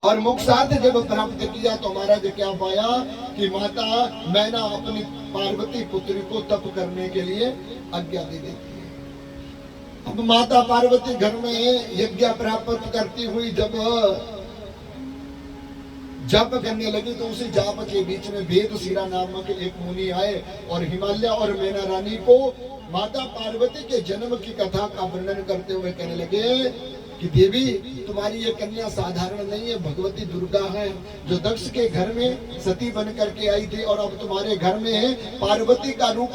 और मोक्षार्थ जब प्राप्त किया तो महाराज क्या पाया कि माता मैना अपनी पार्वती पुत्री को तप करने के लिए आज्ञा दे देती है। अब माता पार्वती घर में यज्ञ प्राप्त करती हुई जब जप करने लगी तो उसी जाप के बीच में वेद शिरा नामक एक मुनि आए और हिमालय और मैना रानी को माता पार्वती के जन्म की कथा का वर्णन करते हुए कहने लगे कि देवी तुम्हारी ये कन्या साधारण नहीं है, भगवती दुर्गा है जो दक्ष के घर में सती बन करके आई थी और अब तुम्हारे घर में पार्वती का रूप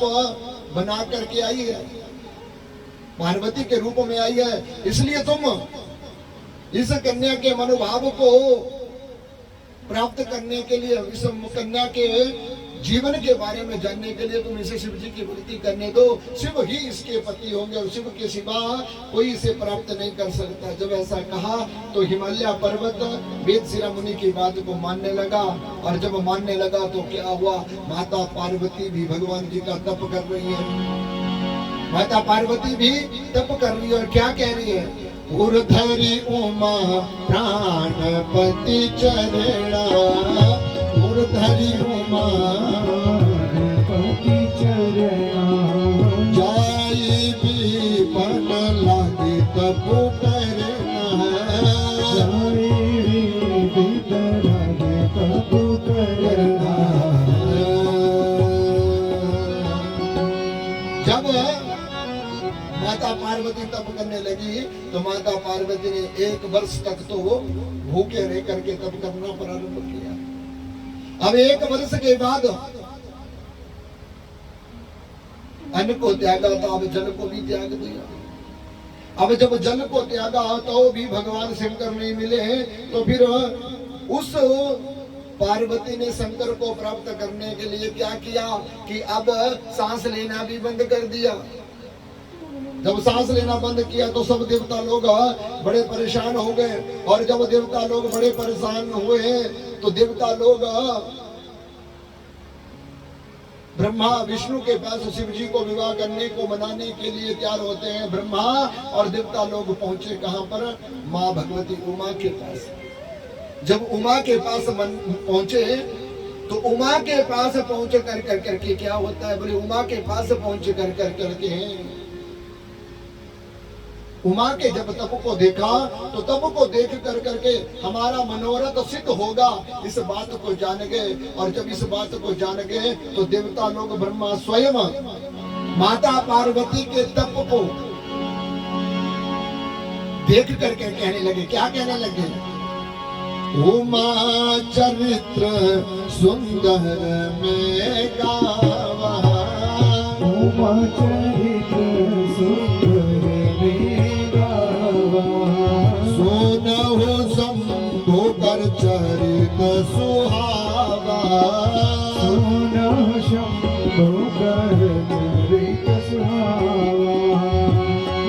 बना करके आई है, पार्वती के रूप में आई है। इसलिए तुम इस कन्या के मनोभाव को प्राप्त करने के लिए, इस कन्या के जीवन के बारे में जानने के लिए तुम इसे शिव जी की भक्ति करने दो। शिव ही इसके पति होंगे और शिव के सिवा कोई इसे प्राप्त नहीं कर सकता। जब ऐसा कहा तो हिमालय पर्वत वेद शिरा मुनि की बात को मानने लगा और जब मानने लगा तो क्या हुआ, माता पार्वती भी भगवान जी का तप कर रही है। माता पार्वती भी तप कर रही है और क्या कह रही है, उर्धरी उमा प्राणपति चरणा, उर्धरी उमा पति चरणा, जाई भी मन लागे तप करना, जाई भी लागे तप करना। जब माता पार्वती तप करने लगी तो माता पार्वती ने 1 वर्ष तक तो वो भूखे रह करके तप करना प्रारंभ किया। अब 1 वर्ष के बाद अन्न को त्यागा तो अब जल को भी त्याग दिया। अब जब जल को त्यागा तो भी भगवान शंकर नहीं मिले तो फिर उस पार्वती ने शंकर को प्राप्त करने के लिए क्या किया कि अब सांस लेना भी बंद कर दिया। जब सांस लेना बंद किया तो सब देवता लोग बड़े परेशान हो गए और जब देवता लोग बड़े परेशान हुए तो देवता लोग ब्रह्मा विष्णु के पास शिव जी को विवाह करने को मनाने के लिए तैयार होते हैं। ब्रह्मा और देवता लोग पहुंचे कहां पर, मां भगवती उमा के पास। जब उमा के पास पहुंचे तो उमा के पास पहुंच कर करके क्या होता है, बोले उमा के पास पहुंच कर करके उमा के जब तप को देखा तो तप को देख कर करके हमारा मनोरथ सिद्ध होगा, इस बात को जान गए। और जब इस बात को जान गए तो देवता लोग ब्रह्मा स्वयं माता पार्वती के तप को देख करके कहने लगे, क्या कहने लगे, उमा चरित्र सुंदर में गावा, उमा चरित्र सुंदर में गावा, सुनहु शंभु कर चरित सुहावा, सुनहु शंभु कर चरित सुहावा।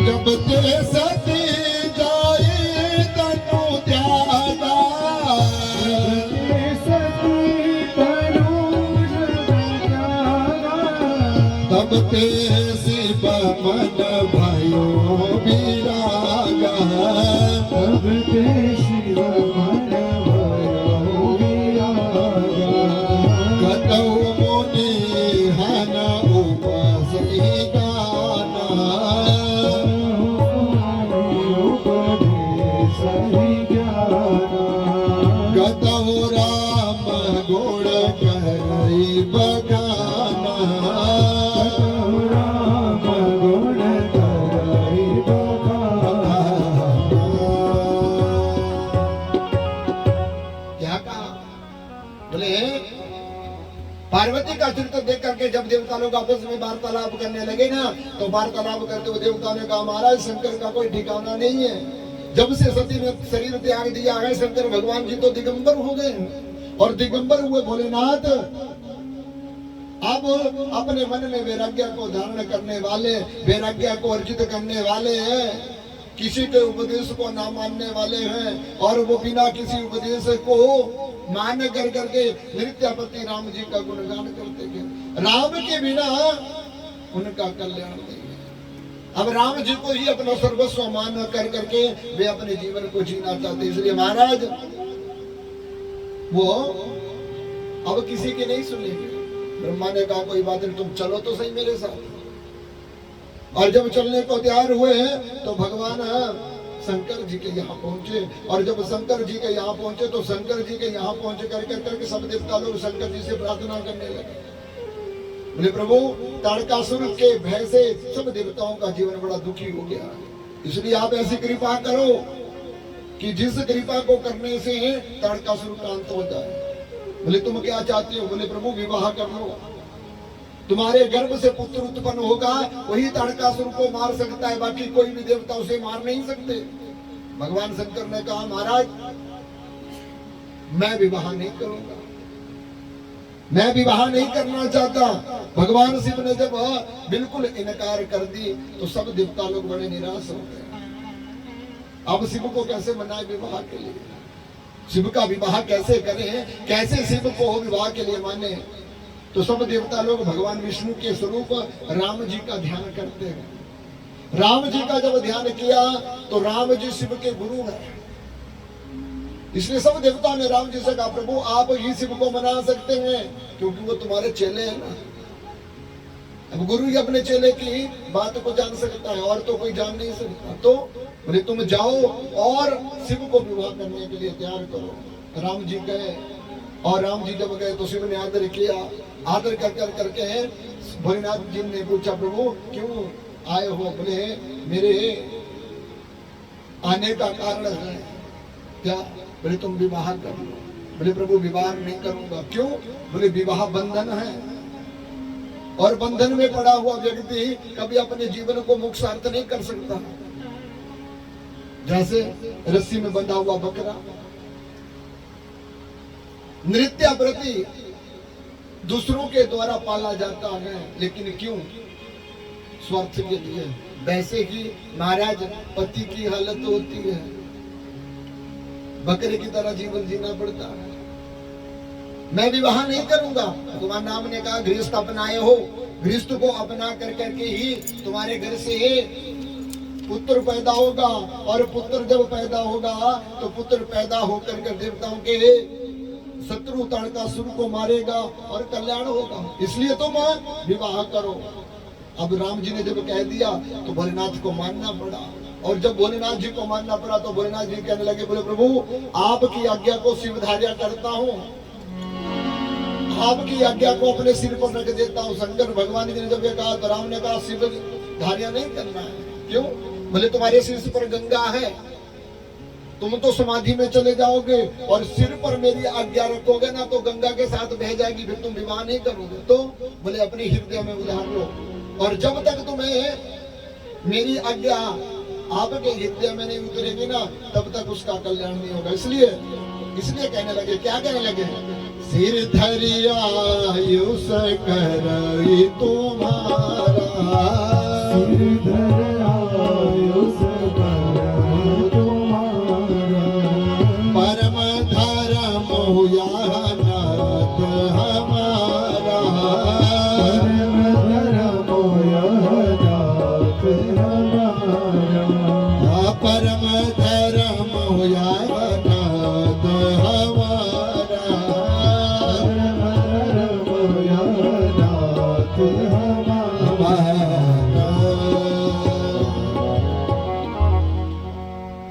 जब ते सती जाए तनु त्यागा, सती तनु त्यागा, तब ते शिव मन भयो विरागा, तब ते शिव मन भयो विरागा। कतौ मुनि हन उपसि गाना, उपदेश ज्ञाना, कतौ राम गुण करई बखाना, राम गुण करई बखाना। क्या कहा, बोले पार्वती का चरित्र देख करके जब देवता लोग आपस में वार्तालाप करने लगे ना तो वार्तालाप करते हुए देवता ने कहा, महाराज शंकर का कोई ठिकाना नहीं है। जब से सती ने शरीर त्याग दिया है शंकर भगवान जी तो दिगंबर हो गए और दिगंबर हुए भोलेनाथ अब अपने मन में वैराग्य को धारण करने वाले, वैराग्य को अर्जित करने वाले हैं, किसी के उपदेश को ना मानने वाले हैं और वो बिना किसी उपदेश को मान कर करके नृत्यापति राम जी का गुणगान करते थे। राम के बिना उनका कल्याण नहीं है। अब राम जी को ही अपना सर्वस्व मान कर करके वे अपने जीवन को जीना चाहते। इसलिए महाराज वो अब किसी की नहीं सुनेंगे। ब्रह्मा ने कहा कोई बात नहीं, तुम चलो तो सही मेरे साथ। और जब चलने को तैयार हुए तो भगवान शंकर जी के यहाँ पहुंचे। और जब शंकर जी के यहाँ पहुंचे तो शंकर जी के यहाँ पहुंच करके सब देवता लोग शंकर जी से प्रार्थना करने लगे। बोले प्रभु, तारकासुर के भय से सब देवताओं का जीवन बड़ा दुखी हो गया, इसलिए आप ऐसी कृपा करो कि जिस कृपा को करने से तारकासुर का अंत हो जाए। बोले तुम क्या चाहते हो? बोले प्रभु विवाह कर लो, तुम्हारे गर्भ से पुत्र उत्पन्न होगा, वही तारकासुर को मार सकता है, बाकी कोई भी देवता उसे मार नहीं सकते। भगवान शंकर ने कहा महाराज मैं विवाह नहीं करूंगा, मैं विवाह नहीं करना चाहता। भगवान शिव ने जब बिल्कुल इनकार कर दी तो सब देवता लोग बड़े निराश हो गए। अब शिव को कैसे मनाए विवाह के लिए, शिव का विवाह कैसे करें, कैसे शिव को विवाह के लिए माने? तो सब देवता लोग भगवान विष्णु के स्वरूप राम जी का ध्यान करते हैं। राम जी का जब ध्यान किया तो राम जी शिव के गुरु हैं, इसलिए सब देवताओं ने राम जी से कहा प्रभु आप ही शिव को मना सकते हैं, क्योंकि वो तुम्हारे चेले हैं ना। अब गुरु ही अपने चेले की बात को जान सकता है, और तो कोई जान नहीं सकता। तो बोले तुम जाओ और शिव को विवाह करने के लिए तैयार करो। राम जी गए, और राम जी जब गए तो शिव ने आदर किया। आदर कर करके भोलेनाथ जी ने पूछा प्रभु क्यों आए हो? बोले मेरे आने का कारण है क्या? बोले तुम विवाह कर लो। बोले प्रभु विवाह नहीं करूंगा। क्यों? बोले विवाह बंधन है, और बंधन में पड़ा हुआ व्यक्ति कभी अपने जीवन को मोक्षार्थ नहीं कर सकता। जैसे रस्सी में बंधा हुआ बकरा, नृत्यावृत्ति दूसरों के द्वारा पाला जाता है, लेकिन क्यों? स्वार्थ के लिए। वैसे ही महाराज पति की हालत होती है, बकरे की तरह जीवन जीना पड़ता है। मैं विवाह नहीं करूंगा। तुम्हारे नाम ने कहा गृहस्थ अपनाए हो, गृहस्थ को अपना कर करके ही तुम्हारे घर से पुत्र पैदा होगा, और पुत्र जब पैदा होगा तो पुत्र पैदा होकर के देवताओं के शत्रु तारकासुर को मारेगा और कल्याण होगा, इसलिए तुम विवाह करो। अब राम जी ने जब कह दिया तो भोलेनाथ को मानना पड़ा, और जब भोलेनाथ जी को मानना पड़ा तो भोलेनाथ जी कहने लगे बोले प्रभु आपकी आज्ञा को शिवधार्या करता हूँ, आपकी आज्ञा को अपने सिर पर रख देता हूँ। शंकर भगवान जी ने जब ये कहा तो राम ने कहा शिव धार्या नहीं करना है। क्यों? बोले तुम्हारे सिर पर गंगा है, तुम तो समाधि में चले जाओगे, और सिर पर मेरी आज्ञा रखोगे ना तो गंगा के साथ बह जाएगी, फिर तुम विवाह नहीं करोगे। तो बोले अपने हृदय में उधार लो, और जब तक तुम्हें मेरी आज्ञा आपके हृदय में नहीं उतरेगी ना तब तक उसका कल्याण नहीं होगा। इसलिए कहने लगे, क्या कहने लगे? सिर धरिया आयुष करई तुम्हारा, सिर धर आयुष करई तुम्हारा, परम धर्म या नाथ हमारा, परम धर्म यह नाथ हमारा, परम धर्म या नाथ हमारा, परम धर्म यह नाथ हमारा।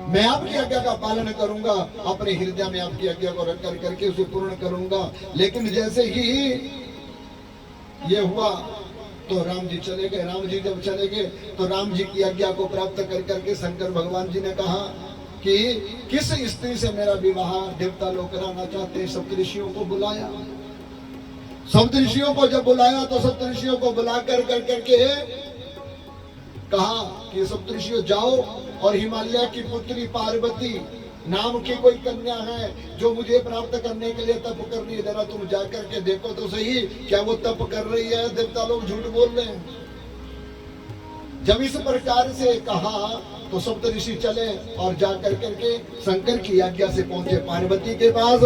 मैं आपकी आज्ञा का पालन करूंगा, अपने हृदय में आपकी आज्ञा को रख कर करके उसे पूर्ण करूंगा। लेकिन जैसे ही ये हुआ तो राम जी चले गए। राम जी जब चले गए तो राम जी की आज्ञा को प्राप्त कर करके शंकर भगवान जी ने कहा कि किस स्त्री से मेरा विवाह देवता लोग कराना चाहते हैं। सप्तऋषियों को बुलाया। सप्तऋषियों को जब बुलाया तो सप्तऋषियों को बुला कर करके कहा कि सप्तऋषियों जाओ और हिमालय की पुत्री पार्वती नाम की कोई कन्या है जो मुझे प्राप्त करने के लिए तप कर रही है, जरा तुम जाकर के देखो तो सही क्या वो तप कर रही है। देवता लोग झूठ बोल रहे हैं। जब इस प्रकार से कहा तो सप्तऋषि चले और जाकर करके शंकर की आज्ञा से पहुंचे पार्वती के पास।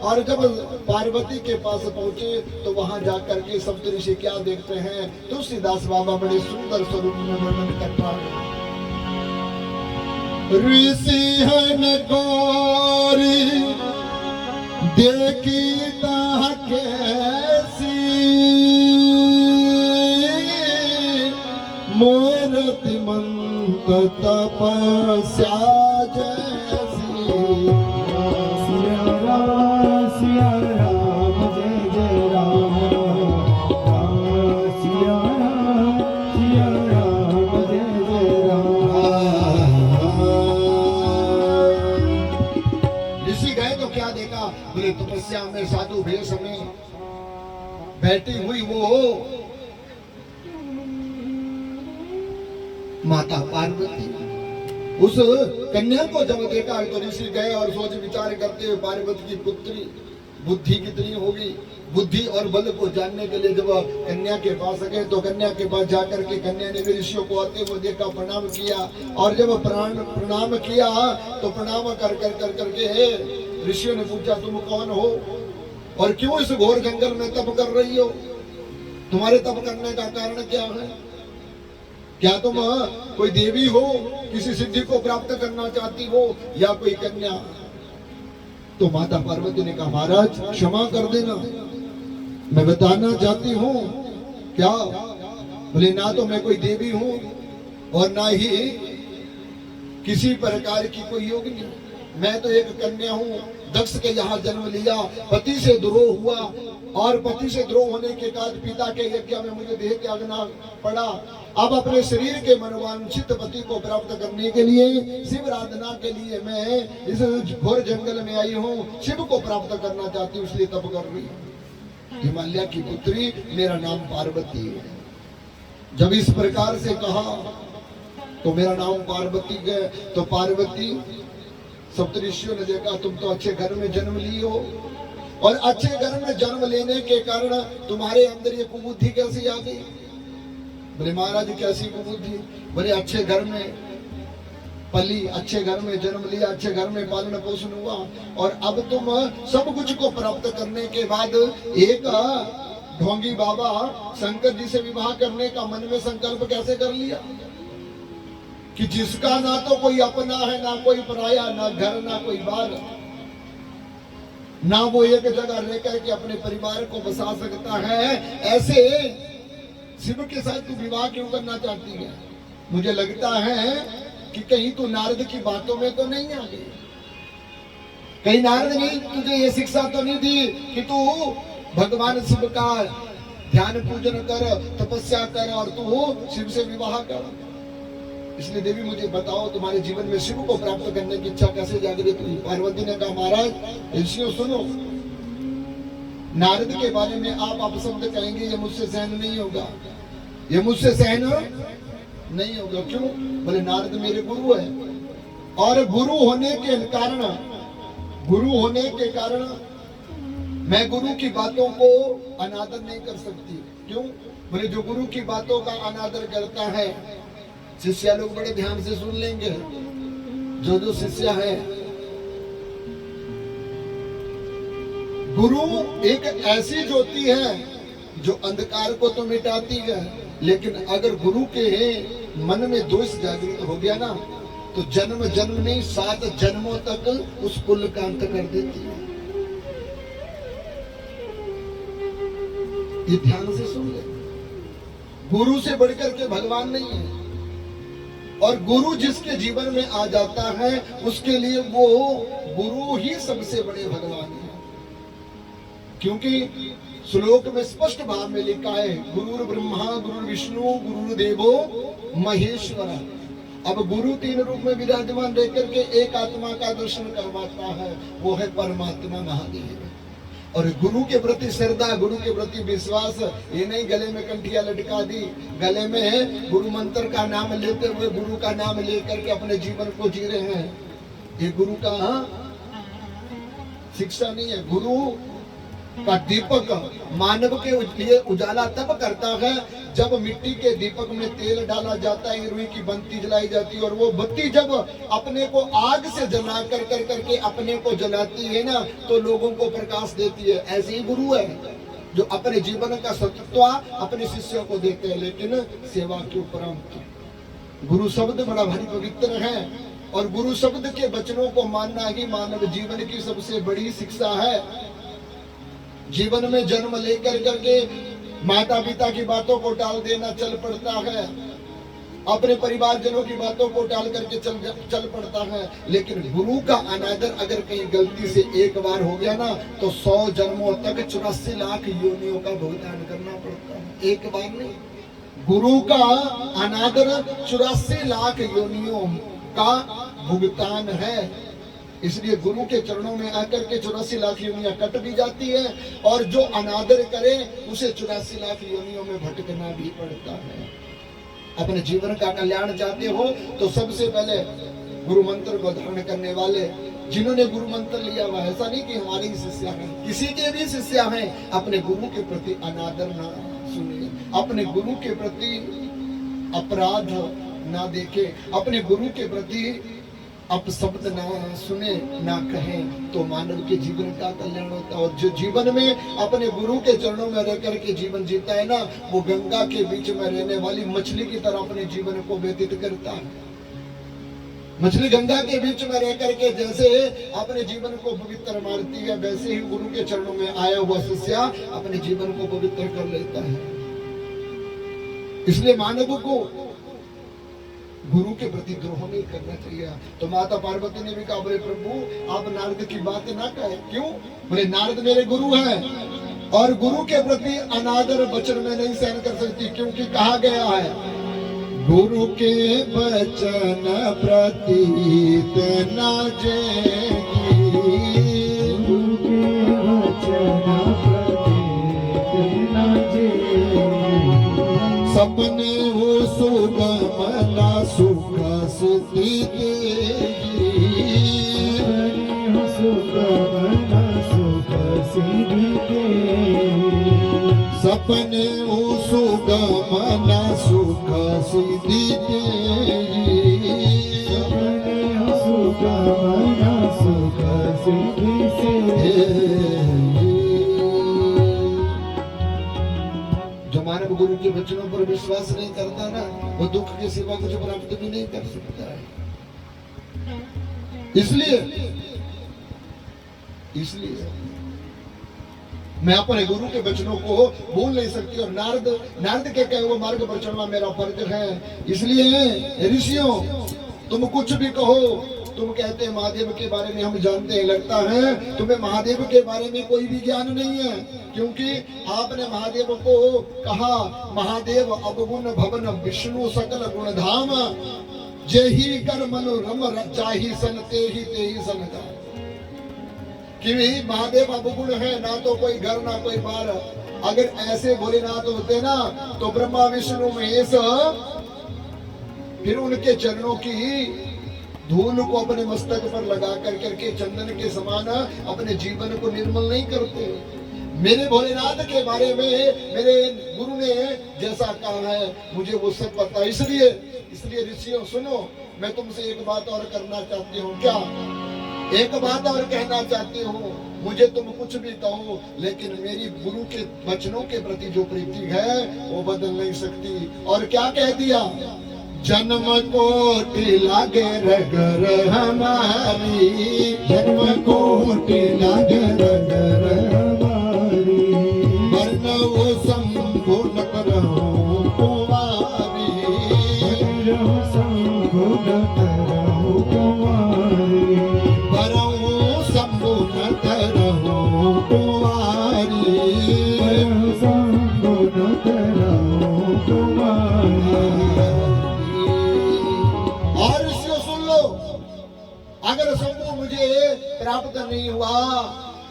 और जब पार्वती के पास पहुंचे तो वहां जाकर के सप्तऋषि क्या देखते हैं? तुलसीदास बाबा बड़े सुंदर स्वरूप में वर्णन करता है। ऋषि हन गौरी देखी ता कैसी मूर्ति मंत तपस्या जैसी। सिया राम जय जय राम, सिया राम जय जय राम। ऋषि गए तो क्या देखा? बोले तपस्या में साधु भेष में बैठी हुई वो माता पार्वती। उस कन्या को जब देखा तो ऋषि गए और सोच विचार करते हुए पार्वती की पुत्री बुद्धि कितनी होगी, बुद्धि और बल को जानने के लिए जब कन्या के पास गए तो कन्या के पास जाकर के कन्या ने भी ऋषियों को आते हुए देखा, प्रणाम किया। और जब प्रणाम किया तो प्रणाम कर करके ऋषियों ने पूछा तुम कौन हो और क्यों इस घोर जंगल में तप कर रही हो? तुम्हारे तप करने का कारण क्या है? क्या तुम कोई देवी हो, किसी सिद्धि को प्राप्त करना चाहती हो या कोई कन्या? तो माता पार्वती ने कहा महाराज क्षमा कर देना, मैं बताना चाहती हूँ। क्या? बोले ना तो मैं कोई देवी हूँ और ना ही किसी प्रकार की कोई योगिनी, मैं तो एक कन्या हूँ। दक्ष के यहाँ जन्म लिया, पति से द्रोह हुआ और पति से द्रोह होने के बाद पिता के यज्ञ में मुझे देह त्यागना पड़ा। अब अपने शरीर के मनोवांछित पति को प्राप्त करने के लिए, शिव आराधना के लिए मैं इस घोर जंगल में आई हूँ। शिव को प्राप्त करना चाहती हूँ, इसलिए तप कर रही हूँ। हिमालय की पुत्री, मेरा नाम पार्वती है। जब इस प्रकार से कहा तो मेरा नाम पार्वती है, तो पार्वती सप्तऋषियों ने देखा तुम तो अच्छे घर में जन्म ली हो और अच्छे घर में जन्म लेने के कारण तुम्हारे अंदर ये कुबुद्धि कैसी आ गई? बोले महाराज कैसी कुबुद्धि? बोले अच्छे घर में पली, अच्छे घर में जन्म लिया, अच्छे घर में पालन पोषण हुआ और अब तुम सब कुछ को प्राप्त करने के बाद एक ढोंगी बाबा शंकर जी से विवाह करने का मन में संकल्प कैसे कर लिया कि जिसका ना तो कोई अपना है, ना कोई पराया, ना घर, ना कोई बार, ना वो एक जगह रह करके अपने परिवार को बसा सकता है, ऐसे शिव के साथ तू विवाह क्यों करना चाहती है? मुझे लगता है कि कहीं तू नारद की बातों में तो नहीं आ गई, कहीं नारद ने तुझे ये शिक्षा तो नहीं दी कि तू भगवान शिव का ध्यान पूजन कर, तपस्या कर और तू शिव से विवाह कर। इसलिए देवी मुझे बताओ तुम्हारे जीवन में शिव को प्राप्त करने की इच्छा कैसे जागृत हुई? पार्वती ने कहा महाराज ऋषियों सुनो, नारद के बारे में आप अपशब्द कहेंगे ये मुझसे सहन नहीं होगा, ये मुझसे सहन नहीं होगा। क्यों? बोले नारद मेरे गुरु है और गुरु होने के कारण मैं गुरु की बातों को अनादर नहीं कर सकती। क्यों? बोले जो गुरु की बातों का अनादर करता है, शिष्य लोग बड़े ध्यान से सुन लेंगे, जो शिष्य है, गुरु एक ऐसी ज्योति है जो अंधकार को तो मिटाती है, लेकिन अगर गुरु के मन में दोष जागृत हो गया ना तो जन्म जन्म नहीं 7 जन्मों तक उस कुल का अंत कर देती है। ये ध्यान से सुन ले, गुरु से बढ़कर के भगवान नहीं है और गुरु जिसके जीवन में आ जाता है उसके लिए वो गुरु ही सबसे बड़े भगवान है। क्योंकि श्लोक में स्पष्ट भाव में लिखा है गुरुर ब्रह्मा गुरुर विष्णु गुरुर्देवो महेश्वर। अब गुरु 3 रूप में विराजमान रहकर के एक आत्मा का दर्शन करवाता है, वो है परमात्मा महादेव। और गुरु के प्रति श्रद्धा, गुरु के प्रति विश्वास, ये नहीं गले में कंठिया लटका दी, गले में गुरु मंत्र का नाम लेते हुए गुरु का नाम लेकर के अपने जीवन को जी रहे हैं, ये गुरु का शिक्षा नहीं है। गुरु का दीपक मानव के लिए उजाला तब करता है जब मिट्टी के दीपक में तेल डाला जाता है, रुई की बत्ती जलाई जाती है और वो बत्ती जब अपने को आग से जला कर करके अपने को जलाती है ना तो लोगों को प्रकाश देती है। ऐसे ही गुरु है जो अपने जीवन का सत्व अपने शिष्यों को देते हैं, लेकिन सेवा के उपरांत। गुरु शब्द बड़ा भारी पवित्र है और गुरु शब्द के वचनों को मानना ही मानव जीवन की सबसे बड़ी शिक्षा है। जीवन में जन्म लेकर करके माता पिता की बातों को टाल देना चल पड़ता है, अपने परिवारजनों की बातों को टाल करके चल पड़ता है। लेकिन गुरु का अनादर अगर कहीं गलती से एक बार हो गया ना तो 100 जन्मों तक 84 लाख योनियों का भुगतान करना पड़ता है, एक बार नहीं। गुरु का अनादर 84 लाख योनियों का भुगतान है। इसलिए गुरु के चरणों में आकर के 84 लाख योनियां कट भी जाती है, और जो अनादर करे उसे 84 लाख योनियों में भटकना भी पड़ता है। अपने जीवन का कल्याण चाहते हो तो सबसे पहले गुरु मंत्र को धारण करने वाले, जिन्होंने गुरु मंत्र लिया हुआ, ऐसा नहीं कि हमारे ही शिष्य हैं, किसी के भी शिष्य हैं, अपने गुरु के प्रति अनादर ना सुने, अपने गुरु के प्रति अपराध ना देखे, अपने गुरु के प्रति अपशब्द ना सुने ना कहें, तो मानव के जीवन का कल्याण होता है। और जो जीवन में अपने गुरु के चरणों में रह करके जीवन जीता है ना, वो गंगा के बीच में रहने वाली मछली की तरह अपने जीवन को व्यतीत करता है। मछली गंगा के बीच में रह करके जैसे अपने जीवन को पवित्र मारती है, वैसे ही गुरु के चरणों में आया हुआ शिष्य अपने जीवन को पवित्र कर लेता है। इसलिए मानव को गुरु के प्रति द्रोह नहीं करना चाहिए। तो माता पार्वती ने भी कहा, बोले प्रभु आप नारद की बात ना कहे। क्यों? बोले नारद मेरे गुरु हैं और गुरु के प्रति अनादर वचन में नहीं सहन कर सकती, क्योंकि कहा गया है गुरु के वचन प्रति ना जेगी, गुरु के वचन प्रति ना जेगी, सपने वो सुगमना सुख सिद्धि देगी, सुगमना सुख सिद्धि देगी, सपने वो सुगमना सुख सिद्धि देगी, सपने सुगमना सुख सिद्धि देगी। जो मानव गुरु के वचनों पर विश्वास नहीं करता ना, वो दुख के सिवा कुछ प्राप्त भी नहीं कर सकता है। इसलिए मैं अपने गुरु के वचनों को भूल नहीं सकती, और नारद के कहे हुए मार्ग पर चलना मेरा फर्ज है। इसलिए ऋषियों तुम कुछ भी कहो, तुम कहते हैं महादेव के बारे में हम जानते हैं, लगता है तुम्हें महादेव के बारे में कोई भी ज्ञान नहीं है, क्योंकि आपने महादेव को कहा महादेव अवगुण भवन विष्णु सकल गुण धाम, जेहि कर मनोरम चाही सन तेहि तेहि सन का, कि महादेव अवगुण है, ना तो कोई घर ना कोई बार। अगर ऐसे भोलेनाथ होते ना तो ब्रह्मा विष्णु महेश फिर उनके चरणों की धूल को अपने मस्तक पर लगा करके चंदन के समान अपने जीवन को निर्मल नहीं करते। मेरे भोलेनाथ के बारे में मेरे गुरु ने जैसा कहा है मुझे वो सब पता है। इसलिए ऋषियों सुनो, मैं तुमसे एक बात और करना चाहती हूँ। क्या? एक बात और कहना चाहती हूँ, मुझे तुम कुछ भी कहो, लेकिन मेरी गुरु के वचनों के प्रति जो प्रीति है वो बदल नहीं सकती। और क्या कह दिया? जन्म कोटि लागे रगर हमारी, जन्म कोटि लागे रगर हमारी, वर्ण वो शंभु न करहु कुमारी, वर्ण शंभु न करहु कुमारी, वर्ण शंभु न करहु कुमारी, वर्ण शंभु न करहु कुमारी। अगर शंभु मुझे प्राप्त नहीं हुआ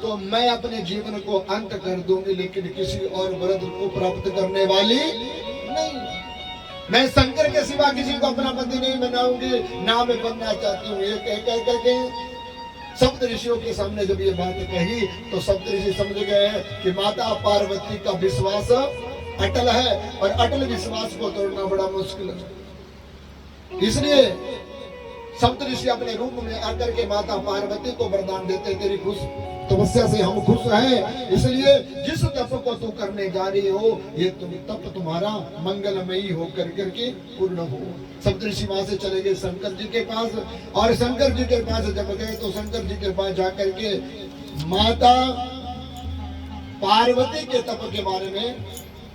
तो मैं अपने जीवन को अंत कर दूंगी, लेकिन किसी और व्रत को प्राप्त करने वाली नहीं। मैं शंकर के सिवा किसी को अपना पति नहीं बनाऊंगी, ना मैं बनना चाहती हूँ। ये कह करके सप्त ऋषियों के सामने जब ये बात कही तो सप्त ऋषि समझ गए कि माता पार्वती का विश्वास अटल है, और अटल विश्वास को तोड़ना बड़ा मुश्किल है। इसलिए सप्त ऋषि अपने रूप में आकर के माता पार्वती को वरदान देते, तेरी खुश तपस्या से हम खुश हैं, इसलिए जिस तप को तू करने जा रही हो ये तप तुम्हारा मंगलमयी हो करके पूर्ण हो। सप्त ऋषि वहां से चले गए शंकर जी के पास, और शंकर जी के पास जब गए तो शंकर जी के पास जाकर के माता पार्वती के तप के बारे में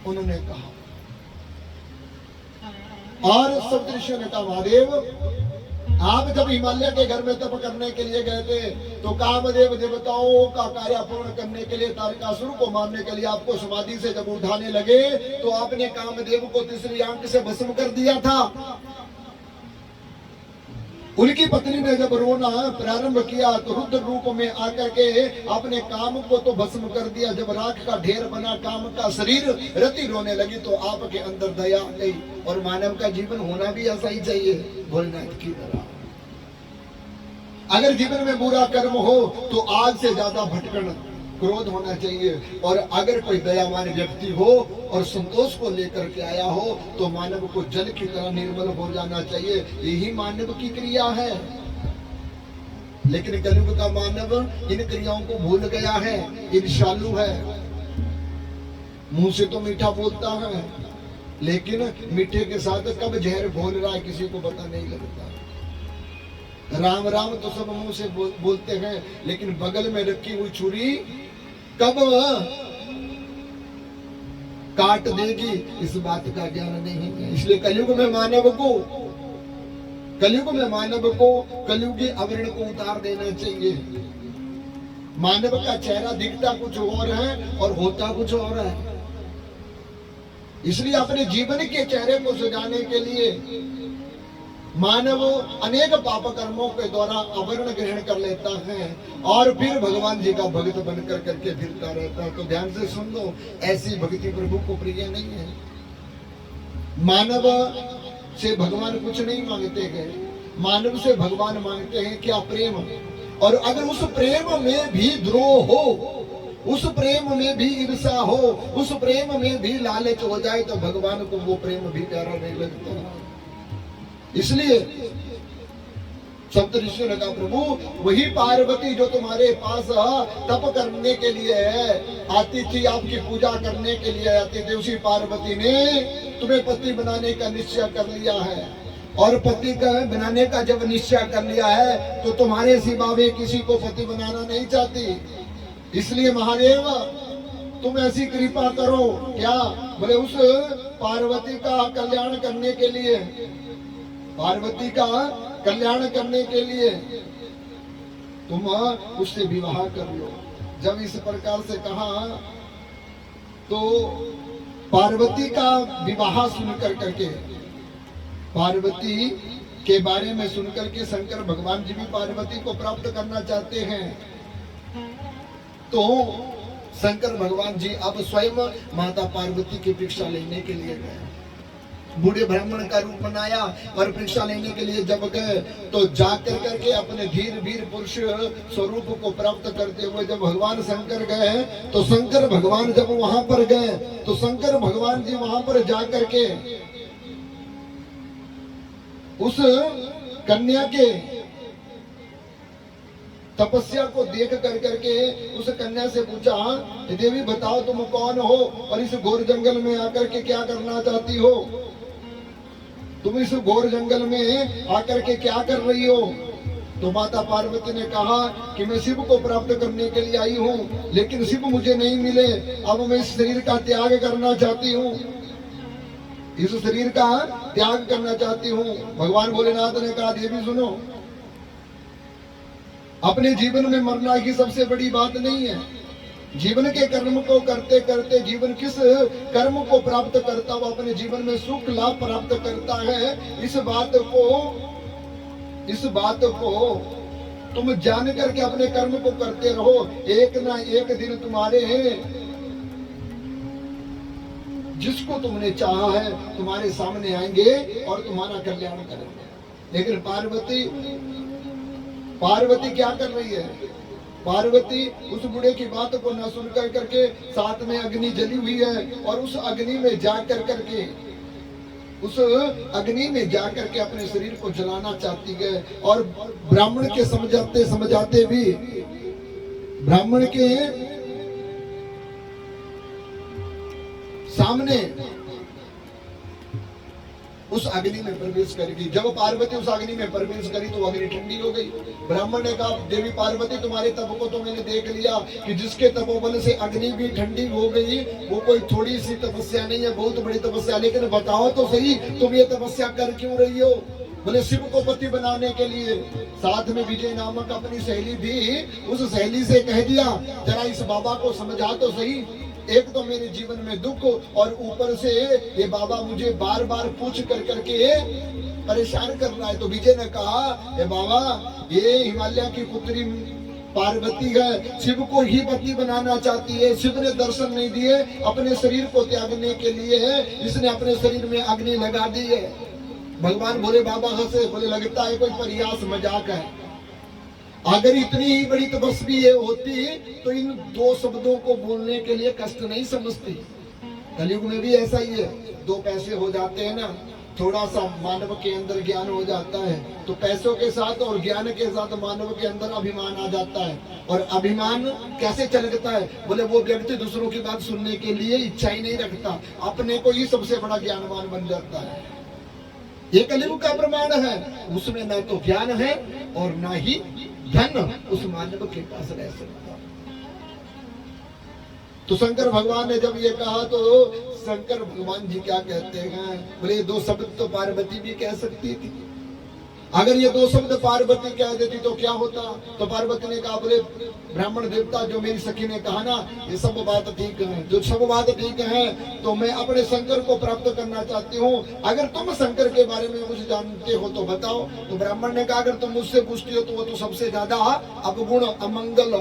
उन्होंने कहा। और सप्तऋषियों ने कहा, महादेव आप जब हिमालय के घर में तप करने के लिए गए थे तो कामदेव देवताओं का कार्य पूर्ण करने के लिए, तारकासुर को मारने के लिए आपको समाधि से जब उठाने लगे तो आपने कामदेव को तीसरी आंख से भस्म कर दिया था। उनकी पत्नी ने जब रोना प्रारंभ किया तो रुद्र रूप में आकर के अपने काम को तो भस्म कर दिया। जब राख का ढेर बना काम का शरीर, रति रोने लगी तो आपके अंदर दया आ गई। और मानव का जीवन होना भी ऐसा ही चाहिए, भोलेनाथ की तरह। अगर जीवन में बुरा कर्म हो तो आग से ज्यादा भटकन क्रोध होना चाहिए। और अगर कोई दयावान व्यक्ति हो और संतोष को लेकर के आया हो तो मानव को जल की तरह निर्मल हो जाना चाहिए। यही मानव की क्रिया है। लेकिन कलयुग का मानव इन क्रियाओं को भूल गया है, ईर्ष्यालु है। मुंह से तो मीठा बोलता है लेकिन मीठे के साथ कब जहर घोल रहा है किसी को पता नहीं लगता। राम राम तो सब मुंह से बोलते हैं लेकिन बगल में रखी हुई छुरी कब काट देगी इस बात का ज्ञान नहीं है। इसलिए कलयुग में मानव को कलयुगी आवरण को उतार देना चाहिए। मानव का चेहरा दिखता कुछ और है और होता कुछ और है। इसलिए अपने जीवन के चेहरे को सजाने के लिए मानव अनेक पाप कर्मों के द्वारा आवरण ग्रहण कर लेता है और फिर भगवान जी का भक्त बनकर करके फिरता रहता है। तो ध्यान से सुन लो, ऐसी भक्ति प्रभु को प्रिय नहीं है। मानव से भगवान कुछ नहीं मांगते गए, मानव से भगवान मांगते हैं क्या? प्रेम। और अगर उस प्रेम में भी द्रोह हो, उस प्रेम में भी ईर्ष्या हो, उस प्रेम में भी लालच हो जाए तो भगवान को वो प्रेम भी प्यारा नहीं लगता। इसलिए सप्तऋषियों ने कहा, प्रभु वही पार्वती जो तुम्हारे पास तप करने के लिए आती थी, आपकी पूजा करने के लिए आती थी, उसी पार्वती ने तुम्हें पति बनाने का निश्चय कर लिया है। और पति का बनाने का जब निश्चय कर लिया है तो तुम्हारे सिवा वे किसी को पति बनाना नहीं चाहती। इसलिए महादेव तुम ऐसी कृपा करो, क्या बोले, उस पार्वती का कल्याण करने के लिए, पार्वती का कल्याण करने के लिए तुम उससे विवाह कर लो। जब इस प्रकार से कहा तो पार्वती का विवाह सुनकर करके, पार्वती के बारे में सुनकर के शंकर भगवान जी भी पार्वती को प्राप्त करना चाहते हैं। तो शंकर भगवान जी अब स्वयं माता पार्वती की परीक्षा लेने के लिए गए। बूढ़े ब्राह्मण का रूप बनाया और परीक्षा लेने के लिए जब गए तो जाकर करके अपने धीर वीर पुरुष स्वरूप को प्राप्त करते हुए जब भगवान शंकर गए तो शंकर भगवान जब वहां पर गए तो शंकर भगवान जी वहां पर जाकर के उस कन्या के तपस्या को देख कर करके उस कन्या से पूछा, देवी बताओ तुम कौन हो और इस घोर जंगल में आकर के क्या करना चाहती हो? तुम इस घोर जंगल में आकर के क्या कर रही हो? तो माता पार्वती ने कहा कि मैं शिव को प्राप्त करने के लिए आई हूँ, लेकिन शिव मुझे नहीं मिले। अब मैं इस शरीर का त्याग करना चाहती हूँ, इस शरीर का त्याग करना चाहती हूँ। भगवान भोलेनाथ ने कहा, देवी सुनो, अपने जीवन में मरना ही सबसे बड़ी बात नहीं है। जीवन के कर्म को करते करते जीवन किस कर्म को प्राप्त करता वो अपने जीवन में सुख लाभ प्राप्त करता है, इस बात को तुम जान करके अपने कर्म को करते रहो। एक ना एक दिन तुम्हारे जिसको तुमने चाहा है तुम्हारे सामने आएंगे और तुम्हारा कल्याण करेंगे। लेकिन पार्वती क्या कर रही है? पार्वती उस बूढ़े की बात को न सुनकर करके साथ में अग्नि जली हुई है और उस अग्नि में जाकर करके अपने शरीर को जलाना चाहती है। और ब्राह्मण के समझाते भी ब्राह्मण के सामने उस अग्नि में प्रवेश करेगी। जब पार्वती उस अग्नि में प्रवेश करी तो अग्नि ठंडी हो गई। ब्राह्मण ने कहा, देवी पार्वती तुम्हारे तप को तो मैंने देख लिया कि जिसके तपोबल से अग्नि भी ठंडी हो गई, वो कोई थोड़ी सी तपस्या नहीं है, बहुत बड़ी तपस्या। लेकिन बताओ तो सही, तुम ये तपस्या कर क्यों रही हो? बोले शिव को पति बनाने के लिए। साथ में विजय नामक अपनी सहेली थी, उस सहेली से कह दिया, जरा इस बाबा को समझा तो सही, एक तो मेरे जीवन में दुख और ऊपर से ये बाबा मुझे बार बार पूछ कर करके परेशान कर रहा है। तो विजय ने कहा, ये बाबा, ये हिमालय की पुत्री पार्वती है, शिव को ही पति बनाना चाहती है। शिव ने दर्शन नहीं दिए, अपने शरीर को त्यागने के लिए है, इसने अपने शरीर में अग्नि लगा दी है। भगवान बोले, बाबा हंसे, बोले लगता है कोई परिहास मजाक है। अगर इतनी ही बड़ी तपस्वी ये होती तो इन दो शब्दों को बोलने के लिए कष्ट नहीं समझती। कलयुग में भी ऐसा ही है, दो पैसे हो जाते हैं ना, थोड़ा सा मानव के अंदर ज्ञान हो जाता है तो पैसों के साथ और ज्ञान के साथ मानव के अंदर अभिमान आ जाता है। और अभिमान कैसे चलता है? बोले वो व्यक्ति दूसरों की बात सुनने के लिए इच्छा ही नहीं रखता, अपने को ही सबसे बड़ा ज्ञानवान बन जाता है। ये कलयुग का प्रमाण है। उसमें ना तो ज्ञान है और ना ही धन उस मानव के पास रह सकता। तो शंकर भगवान ने जब ये कहा तो शंकर भगवान जी क्या कहते हैं? बोले दो शब्द तो पार्वती भी कह सकती थी। अगर ये दो शब्द पार्वती कह देती तो क्या होता? तो पार्वती ने कहा, बोले ब्राह्मण देवता, जो मेरी सखी ने कहा ना, ये सब बात ठीक है, जो सब बात ठीक है, तो मैं अपने शंकर को प्राप्त करना चाहती हूँ। अगर तुम शंकर के बारे में मुझे जानते हो तो बताओ। तो ब्राह्मण ने कहा, अगर तुम मुझसे पूछती हो तो वो तो सबसे ज्यादा अवगुण अमंगल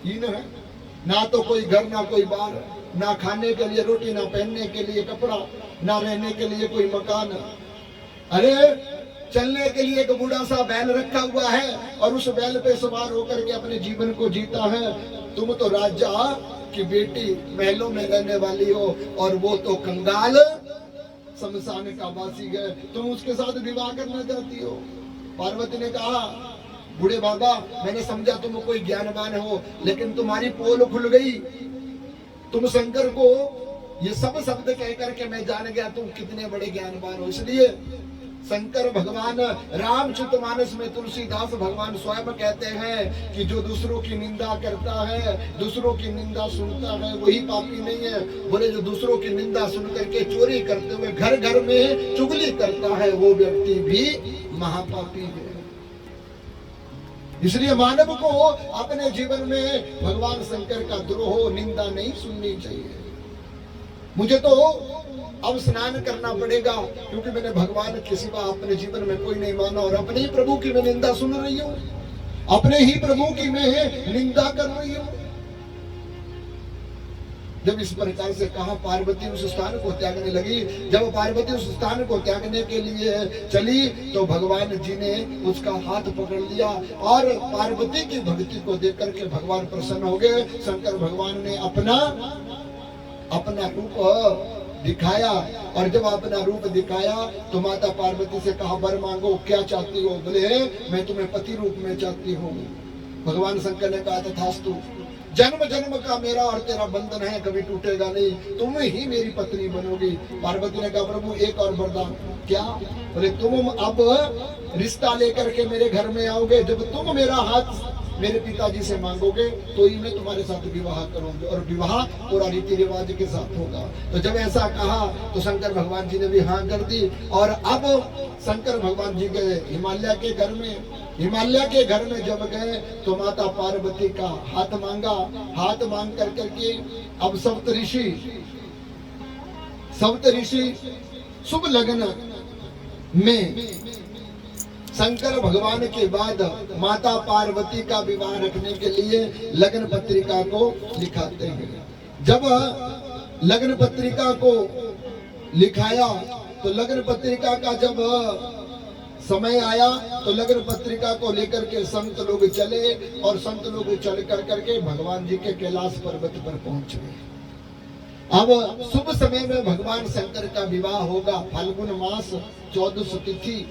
हीन है, ना तो कोई घर ना कोई बार, ना खाने के लिए रोटी, ना पहनने के लिए कपड़ा, ना रहने के लिए कोई मकान। अरे चलने के लिए एक बूढ़ा सा बैल रखा हुआ है और उस बैल पे सवार होकर के अपने जीवन को जीता है। तुम तो राजा की बेटी महलों में रहने वाली हो और वो तो कंगाल शमशान का वासी है, तुम उसके साथ विवाह करना चाहती हो। पार्वती ने कहा, बूढ़े बाबा, मैंने समझा तुम कोई ज्ञानवान हो, लेकिन तुम्हारी पोल खुल गई। तुम शंकर को ये सब शब्द कह करके मैं जान गया तुम कितने बड़े ज्ञानवान हो। इसलिए शंकर भगवान रामचरितमानस में तुलसीदास भगवान स्वयं कहते हैं कि जो दूसरों की निंदा करता है, दूसरों की निंदा सुनता है, वही पापी नहीं है। बोले जो दूसरों की निंदा सुन करके चोरी करते हुए घर घर में चुगली करता है, वो व्यक्ति भी महापापी है। इसलिए मानव को अपने जीवन में भगवान शंकर का द्रोह निंदा नहीं सुननी चाहिए। मुझे तो अब स्नान करना पड़ेगा क्योंकि मैंने भगवान के सिवा अपने जीवन में कोई नहीं माना और अपने ही प्रभु की मैं निंदा सुन रही हूँ, अपने ही प्रभु की मैं निंदा कर रही हूँ। जब इस प्रकार से कहा, पार्वती उस स्थान को त्यागने लगी। जब पार्वती उस स्थान को त्यागने के लिए चली तो भगवान जी ने उसका हाथ पकड़ लिया और पार्वती की भक्ति को देख करके भगवान प्रसन्न हो गए। शंकर भगवान ने अपना रूप दिखाया और जब अपना रूप दिखाया तो माता पार्वती से कहा, वर मांगो, क्या चाहती हो? बोले मैं तुम्हें पति रूप में चाहती हूँ। भगवान शंकर ने कहा, तथास्तु, जन्म जन्म का मेरा और तेरा बंधन है, कभी टूटेगा नहीं, तुम ही मेरी पत्नी बनोगी। पार्वती ने कहा, प्रभु एक और वरदान। क्या? बोले तुम अब रिश्ता लेकर के मेरे घर में आओगे, जब तुम मेरा हाथ मेरे पिताजी से मांगोगे तो ही मैं तुम्हारे साथ विवाह करूंगी और विवाह पूरा रीति रिवाज के साथ होगा। तो जब ऐसा कहा तो शंकर भगवान जी ने भी हाँ कर दी। और अब शंकर भगवान जी गए हिमालय के घर में। हिमालय के घर में जब गए तो माता पार्वती का हाथ मांगा। हाथ मांग कर करके अब सप्त ऋषि शुभ लगन में शंकर भगवान के बाद माता पार्वती का विवाह रखने के लिए लगन पत्रिका को लिखाते हैं। जब लगन पत्रिका को लिखाया तो लगन पत्रिका का जब समय आया तो लगन पत्रिका को लेकर के संत लोग चले और संत लोग चल कर करके भगवान जी के कैलाश पर्वत पर पहुंच गए। अब शुभ समय में भगवान शंकर का विवाह होगा, फाल्गुन मास 14 तिथि,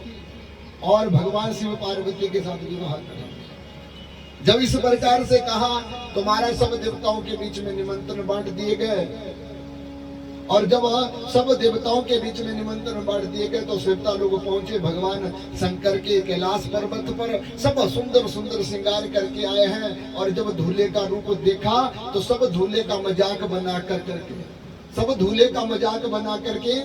और भगवान शिव पार्वती के साथ विवाह करेंगे। जब इस प्रकार से कहा तो महाराज सब देवताओं के बीच में निमंत्रण बांट दिए गए। और जब सब देवताओं के बीच में निमंत्रण बांट दिए गए तो देवता लोग पहुंचे भगवान शंकर के कैलाश पर्वत पर। सब सुंदर सुंदर श्रृंगार करके आए हैं और जब दूल्हे का रूप देखा तो सब दूल्हे का मजाक बना करके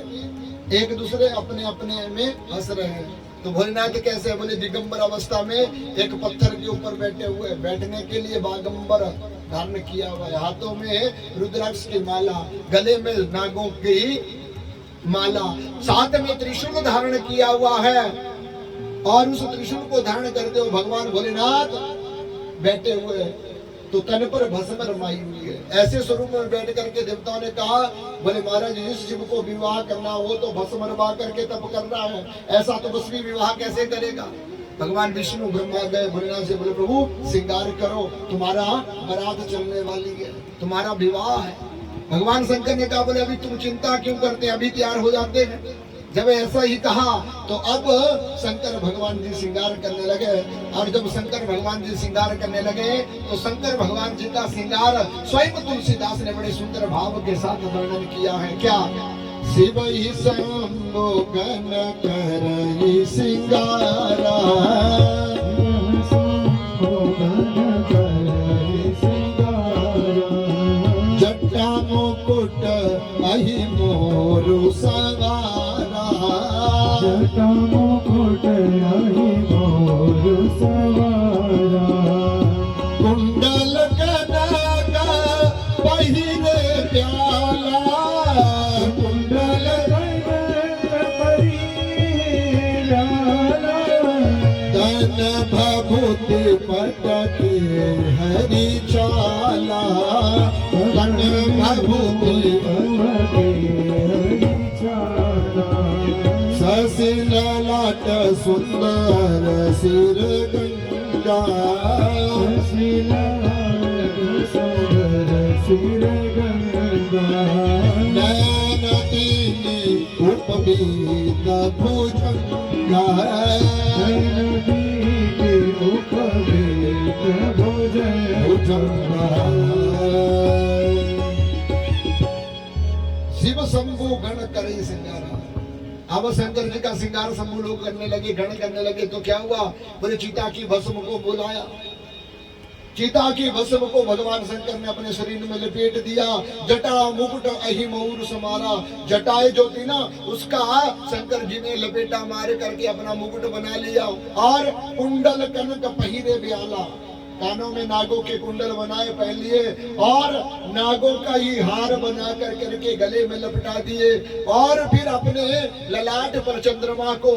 एक दूसरे अपने अपने में हंस रहे हैं। तो भोलेनाथ कैसे? बोले दिगंबर अवस्था में एक पत्थर के ऊपर बैठे हुए, बैठने के लिए बागंबर धारण किया हुआ है, हाथों में रुद्राक्ष की माला, गले में नागों की माला, साथ में त्रिशूल धारण किया हुआ है और उस त्रिशूल को धारण करते हुए भगवान भोलेनाथ बैठे हुए, तो तन पर भस्म रमाई हुई है। ऐसे स्वरूप में बैठ करके देवताओं ने कहा, बोले महाराज जिस शिव को विवाह करना हो तो भस्म रमा करके तप कर रहा है, ऐसा तो तपस्वी विवाह कैसे करेगा? भगवान विष्णु ब्रह्मा गए भोलेनाथ से, बोले प्रभु श्रृंगार करो, तुम्हारा बारात चलने वाली है, तुम्हारा विवाह है। भगवान शंकर ने कहा, बोले अभी तुम चिंता क्यों करते हैं, अभी तैयार हो जाते हैं। जब ऐसा ही कहा तो अब शंकर भगवान जी श्रृंगार करने लगे और जब शंकर भगवान जी श्रृंगार करने लगे तो शंकर भगवान जी का श्रृंगार स्वयं तुलसीदास ने बड़े सुंदर भाव के साथ वर्णन किया है। क्या? शिव ही शंभो गण करहि श्रृंगारा, जटा मुकुट अहि मोरु सवारा, जटा मुकुट अहि मोरु सवारा, कुंडल कनक पहिरे प्याला, कुंडल परिराला, धन भभूति पटके हरि चाला, धन भभूति शशि ललाट सुंदर सिर गंगा, शशि ललाट सुंदर सिर गंगा, नैन दीनी उपवीत भुजंगा, नैन दीनी उपवीत भुजंगा। शिव शंभु गण करे श्रृंगारा। अब शंकर जी का श्रृंगार शंभु लोग करने लगे, गण करने लगे, तो क्या हुआ? बोले चिता की भस्म को बुलाया, चिता की भस्म को भगवान शंकर ने अपने शरीर में लपेट दिया, जटा मुकुट अहि मोर समारा, जटाएं जो थी ना उसका शंकर जी ने लपेटा मार करके अपना मुकुट बना लिया और कुंडल कनक पहिरे ब्याला, कानों में नागों के कुंडल बनाए पहन लिए और नागों का ही हार बना करके गले में लपटा दिए और फिर अपने ललाट पर चंद्रमा को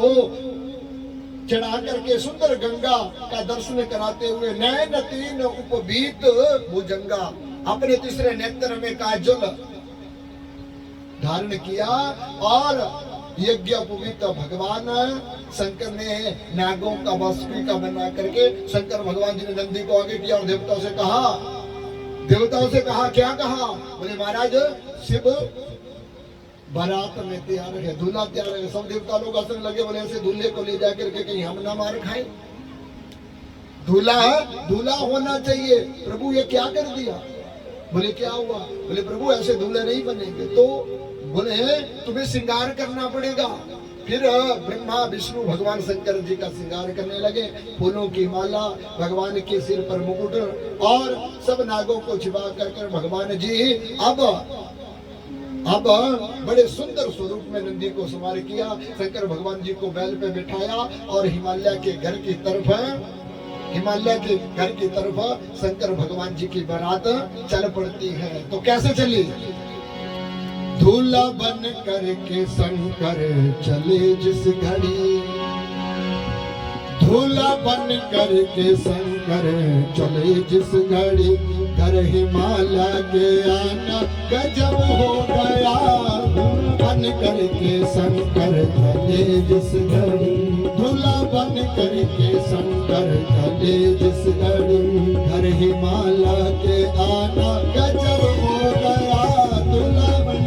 चढ़ा करके सुंदर गंगा का दर्शन कराते हुए नैन तीन उपवीत भुजंगा, अपने तीसरे नेत्र में काजल धारण किया और यज्ञ उपवीत भगवान शंकर ने नागों का वास्तुका बना करके शंकर भगवान जी ने नंदी को आगे किया और देवताओं से कहा क्या कहा? बोले महाराज शिव बारात में तैयार है, दूल्हा तैयार है। सब देवता लोग हंसने लगे, बोले ऐसे दूल्हे को ले जाकर के कहीं हम ना मार खाए, दूल्हा होना चाहिए। प्रभु ये क्या कर दिया? बोले क्या हुआ? बोले प्रभु ऐसे दूल्हे नहीं बनेंगे, तो बोले तुम्हें श्रृंगार करना पड़ेगा। फिर ब्रह्मा विष्णु भगवान शंकर जी का श्रृंगार करने लगे, फूलों की माला, भगवान के सिर पर मुकुट और सब नागों को छिपा कर भगवान जी अब बड़े सुंदर स्वरूप में नंदी को सवार किया। शंकर भगवान जी को बैल पे बिठाया और हिमालय के घर की तरफ शंकर भगवान जी की बारात चल पड़ती है। तो कैसे चली? दूल्हा बन करके शंकर चले जिस घड़ी, दूल्हा बन करके शंकर चले जिस घड़ी, कर हिमालय के आना गजब हो गया, बन करके शंकर चले जिस घड़ी, दूल्हा बन करके शंकर चले जिस घड़ी, कर हिमालय के आना गजब हो गया, दूल्हा बन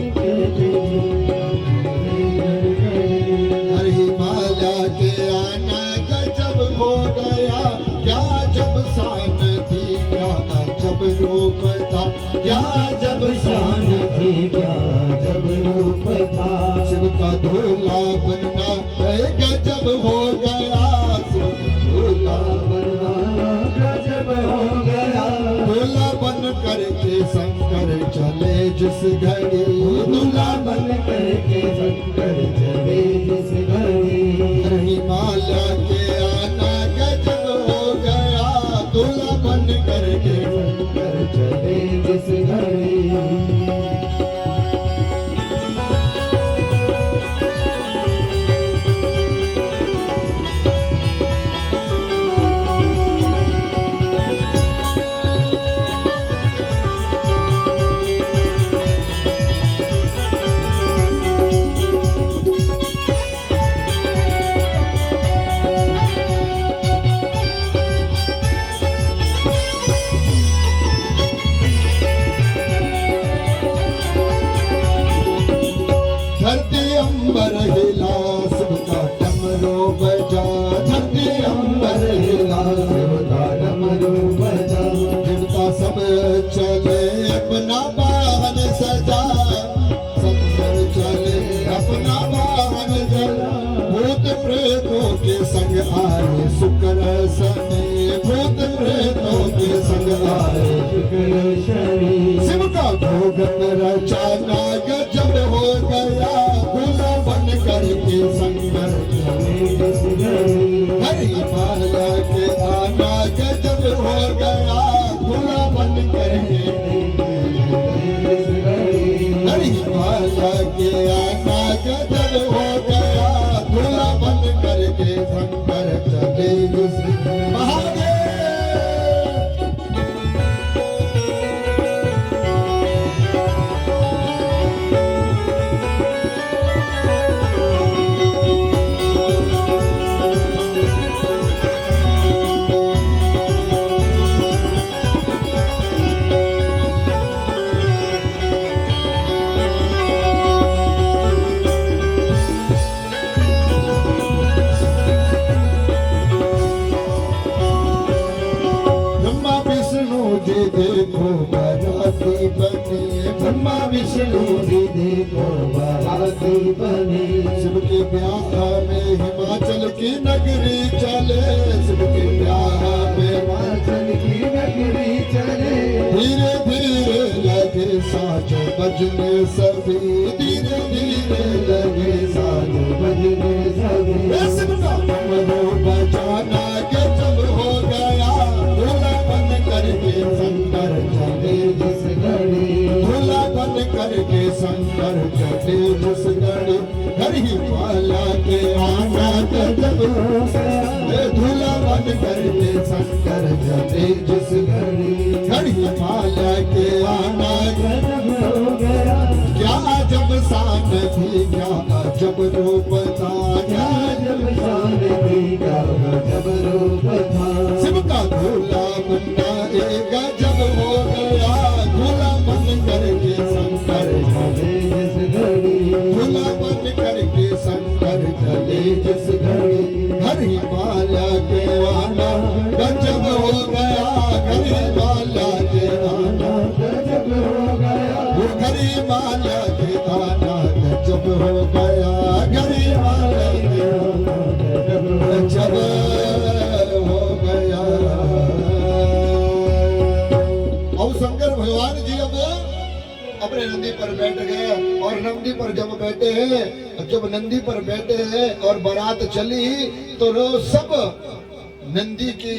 हर हिमालय के आना गजब हो गया, क्या जब शान थी क्या जब रूप था, क्या जब शान थी क्या जब कर चले जिस घड़ी, दूल्हा बन करके शंकर चले जिस घड़ी। हिमालय के आना गजब हो गया, दूल्हा बन करके शंकर चले जिस घड़ी। धरती अंबर हिला सबका डमरू बजा, धरती अंबर हिला सबका डमरू बजा, देवता सब चले अपना वाहन सजा, सब चले अपना वाहन सजा। भूत प्रेतों के संग आए शुक्र शनि, भूत प्रेतों के संग आए शुक्र शनि। शिव का भोग रचाना गजब हो गया, दूल्हा बन करके शंकर चले जिस घड़ी। हरिमाला के आना गजब हो गया, दूल्हा बन करके हरिमाला के आना गजब हो गया, दूल्हा बन करके शंकर चले जिस महादेव। ब्रह्मा विष्णु जी देखो बराती बने, ब्रह्मा विष्णु जी देखो बाराती बने। शिव के ब्याह में हिमाचल की नगरी चले, शिव के ब्याह में हिमाचल की नगरी चले। धीरे धीरे लगे साज बजने सभी, धीरे धीरे लगे साज बजने सभी। शिव का डमरू बजाना गजब हो गया, दूल्हा बन करके शंकर चले जिस घड़ी। दूल्हा बन करके शंकर चले जिस घड़ी। हरिमाला के आना गजब हो गया, दूल्हा बन करके शंकर चले जिस घड़ी। हरिमाला के आना गजब हो गया, क्या अजब शान थी, क्या अजब रूप था, क्या जब शान थी क्या गजब रूप था। शिव का दूल्हा बनना एक गजब हो गया, दूल्हा बन करके शंकर चले जिस घड़ी। दूल्हा बन करके शंकर चले जिस घड़ी। हरिमाला के आना गजब हो गया, हरिमाला के आना गजब हो गया, हरिमाला के आना गजब हो गया, हरिमाला के आना गजब हो गया। और शंकर भगवान जी अब अपने नंदी पर बैठ गए, और नंदी पर जब बैठे हैं, जब नंदी पर बैठे हैं और बारात चली, तो सब नंदी के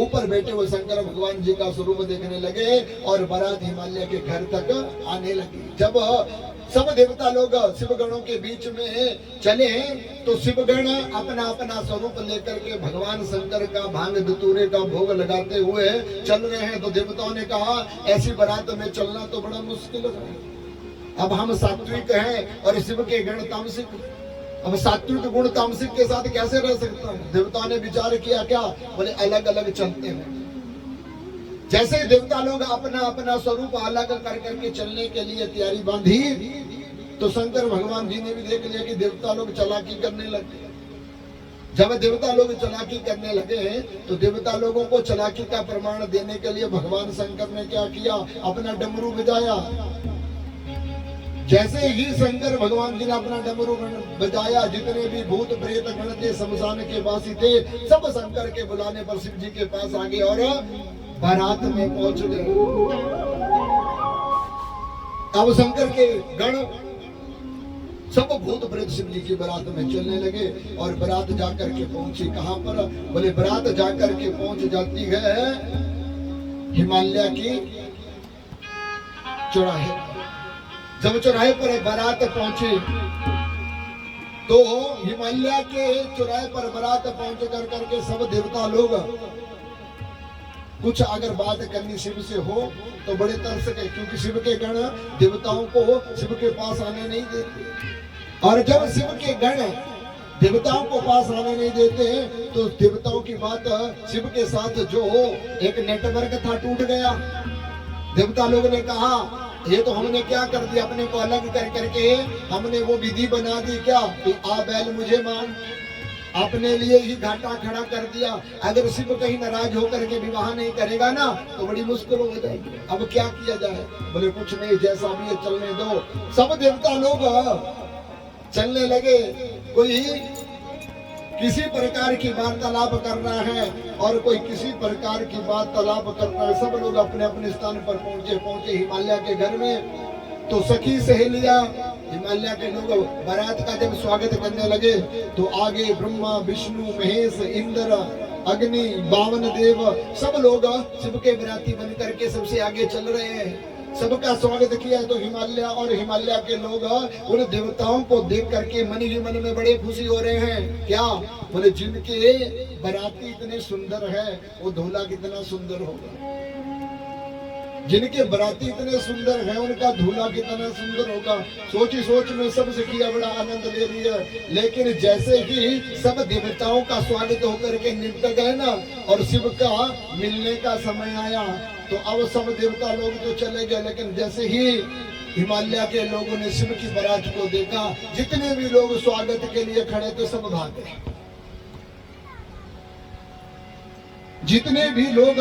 ऊपर बैठे हुए शंकर भगवान जी का स्वरूप देखने लगे, और बारात हिमालय के घर तक आने लगी। जब सब देवता लोग शिवगणों के बीच में चले, तो शिवगण अपना अपना स्वरूप लेकर के भगवान शंकर का भांग धतूरे का भोग लगाते हुए चल रहे हैं। तो देवताओं ने कहा ऐसी बारात में चलना तो बड़ा मुश्किल है, अब हम सात्विक हैं और शिव के गण तामसिक, अब सात्विक गुण तामसिक के साथ कैसे रह सकता है। देवताओं ने विचार किया, क्या बोले अलग अलग चलते हैं। जैसे देवता लोग अपना अपना स्वरूप अलग कर करके चलने के लिए तैयारी बांधी, तो शंकर भगवान जी ने भी देख लिया कि देवता लोग चालाकी करने लगे। जब देवता लोग चालाकी करने लगे, तो देवता लोगों को चालाकी का प्रमाण देने के लिए भगवान शंकर ने क्या किया, अपना डमरू बजाया। जैसे ही शंकर भगवान जी ने अपना डमरू बजाया, जितने भी भूत प्रेत गण थे, शमशान के वासी थे, सब शंकर के बुलाने पर शिव जी के पास आ गए और बारात में पहुंच गए। अब शंकर के गण सब भूत प्रेत शिव जी की बारात में चलने लगे और बारात जाकर के पहुंची कहां पर? बोले बारात जाकर के पहुंच जाती है हिमालय की चौराहे। जब चौराहे पर बारात पहुंची तो हिमालय के चौराहे पर बारात पहुंच करके सब देवता लोग कुछ अगर बात करनी शिव से हो तो बड़े तरस गए, क्योंकि शिव के गण देवताओं को शिव के पास आने नहीं देते। और जब शिव के गण देवताओं को पास आने नहीं देते तो देवताओं की बात शिव के साथ जो एक नेटवर्क था टूट गया। देवता लोगों ने कहा ये तो हमने क्या कर दिया, अपने को अलग कर करके हमने वो विधि बना दी क्या कि आ बैल मुझे मान, अपने लिए ही घाटा खड़ा कर दिया। अगर शिव कहीं नाराज होकर के विवाह नहीं करेगा ना तो बड़ी मुश्किल हो जाएगी। अब क्या किया जाए? बोले कुछ नहीं, जैसा भी है चलने दो। सब देवता लोग चलने लगे। कोई किसी प्रकार की वार्तालाप कर रहा है और कोई किसी प्रकार की वार्तालाप कर रहा है। सब लोग अपने अपने स्थान पर पहुंचे हिमालय के घर में। तो सखी सहेलियां हिमालय के लोग बारात का जब स्वागत करने लगे तो आगे ब्रह्मा विष्णु महेश इंद्र अग्नि बावन देव सब लोग शिव के बराती बन करके सबसे आगे चल रहे हैं। सबका स्वागत किया तो हिमालय और हिमालय के लोग उन देवताओं को देख करके मन ही मन में बड़े खुशी हो रहे हैं। क्या? बोले जिनके बराती इतने सुंदर है वो दूल्हा कितना सुंदर होगा, जिनके बराती इतने सुंदर है उनका दूल्हा कितना सुंदर होगा। सोची सोच में सब सखियां बड़ा आनंद ले रही है। लेकिन जैसे ही सब देवताओं का स्वागत होकर के निपट गए ना और शिव का मिलने का समय आया तो अब सब देवता लोग तो चले गए। लेकिन जैसे ही हिमालय के लोगों ने शिव की बारात को देखा, जितने भी लोग स्वागत के लिए खड़े थे सब भाग गए। जितने भी लोग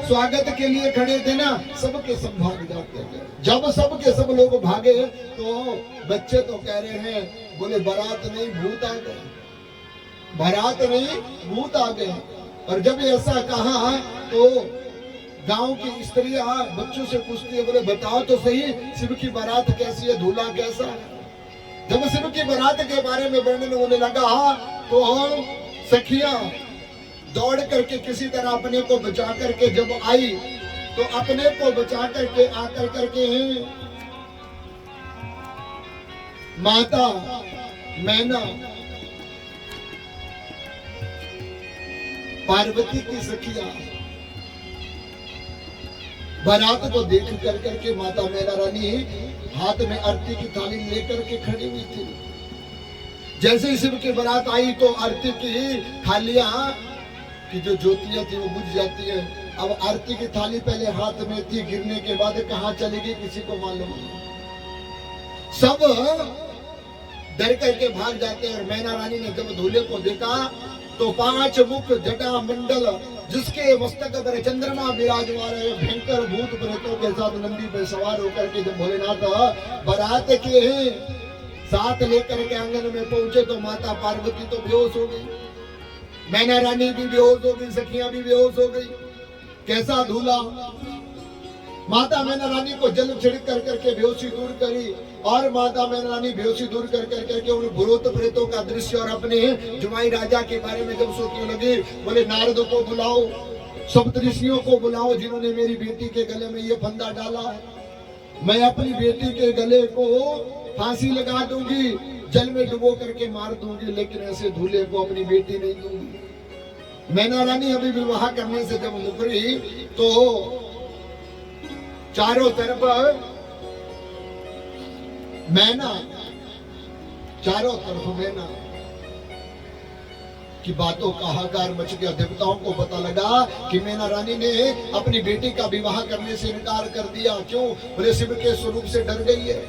स्वागत के लिए खड़े थे ना सबके सब भाग जाते थे। जब सबके सब लोग भागे तो बच्चे तो कह रहे हैं बोले बारात नहीं भूत आ गए, बारात नहीं भूत आ गए। और जब ऐसा कहा तो गांव की स्त्रियां बच्चों से पूछती है बोले बताओ तो सही शिव की बारात कैसी है, दूल्हा कैसा है। जब शिव की बारात के बारे में वर्णन होने लगा तो सखियां दौड़ करके किसी तरह अपने को बचा करके जब आई तो अपने को बचा करके आकर करके माता मैना पार्वती की सखियां बारात को देख कर करके माता मैना रानी हाथ में आरती की थाली लेकर के खड़ी हुई थी। जैसे ही शिव की बारात आई तो आरती की थालियां की जो ज्योतियां थी वो बुझ जाती है। अब आरती की थाली पहले हाथ में थी, गिरने के बाद कहां चली गई किसी को मालूम नहीं। सब डर करके भाग जाते हैं। और मैना रानी ने जब दूल्हे को देखा तो 5 मुख जटा मंडल जिसके मस्तक पर चंद्रमा विराजमान है, भयंकर भूत प्रेतों के साथ नंदी पर सवार होकर के जब भोलेनाथ बारात के साथ लेकर के आंगन में पहुंचे तो माता पार्वती तो बेहोश हो गई, मैना रानी भी बेहोश हो गई, सखियां भी बेहोश हो गई। कैसा दूल्हा। माता मैना रानी को जल छिड़क कर करके बेहोशी दूर करी और माता मैना रानी बेहोशी दूर कर करके उन भूत प्रेतों का दृश्य और अपने जुमाई राजा के बारे में जब सोचने लगी बोले नारद को बुलाओ, सप्तऋषियों को बुलाओ जिन्होंने मेरी बेटी के गले में ये फंदा डाला है। मैं अपनी बेटी के गले को फांसी लगा दूंगी, जल में डुबो करके मार दूंगी, लेकिन ऐसे दूल्हे को अपनी बेटी नहीं दूंगी। मैना रानी अभी विवाह करने से जब मुकरी तो चारों तरफ मैना, चारों तरफ मैना की बातों का हाहाकार मच गया। देवताओं को पता लगा कि मैना रानी ने अपनी बेटी का विवाह करने से इनकार कर दिया। क्यों? बोले शिव के स्वरूप से डर गई है।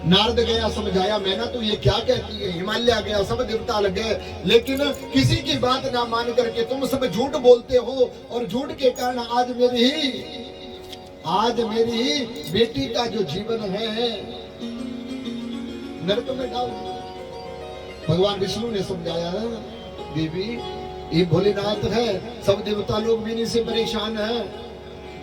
नारद गया समझाया, मैना तू ये क्या कहती है। हिमालय गया, सब देवता लग गए, लेकिन किसी की बात ना मान करके तुम सब झूठ बोलते हो और झूठ के कारण आज मेरी ही बेटी का जो जीवन है नरक में डाल। भगवान विष्णु ने समझाया देवी ये भोलेनाथ है, सब देवता लोग भी इनसे परेशान हैं।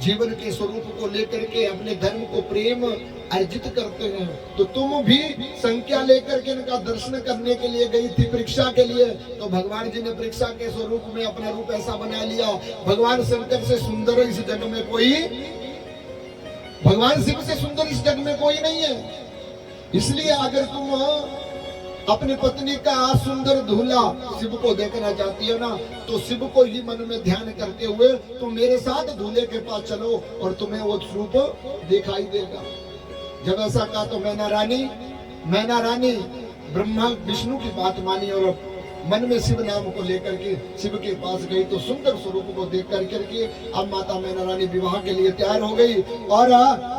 जीवन के स्वरूप को लेकर के अपने धर्म को प्रेम अर्जित करते हैं। तो तुम भी संख्या लेकर के इनका दर्शन करने के लिए गई थी परीक्षा के लिए, तो भगवान जी ने परीक्षा के स्वरूप में अपना रूप ऐसा बना लिया। भगवान शंकर से सुंदर इस जग में कोई, भगवान शिव से सुंदर इस जग में कोई नहीं है। इसलिए अगर तुम अपनी पत्नी का सुंदर दूल्हा शिव को देखना चाहती हो ना, तो शिव को ही मन में ध्यान करते हुए तुम मेरे साथ दूल्हे के पास चलो और तुम्हें वो रूप दिखाई देगा। जब ऐसा कहा तो मैना रानी ब्रह्मा विष्णु की बात मानी और मन में शिव नाम को लेकर के शिव के पास गई। तो सुंदर स्वरूप को देख करके अब माता मैना रानी विवाह के लिए तैयार हो गई। और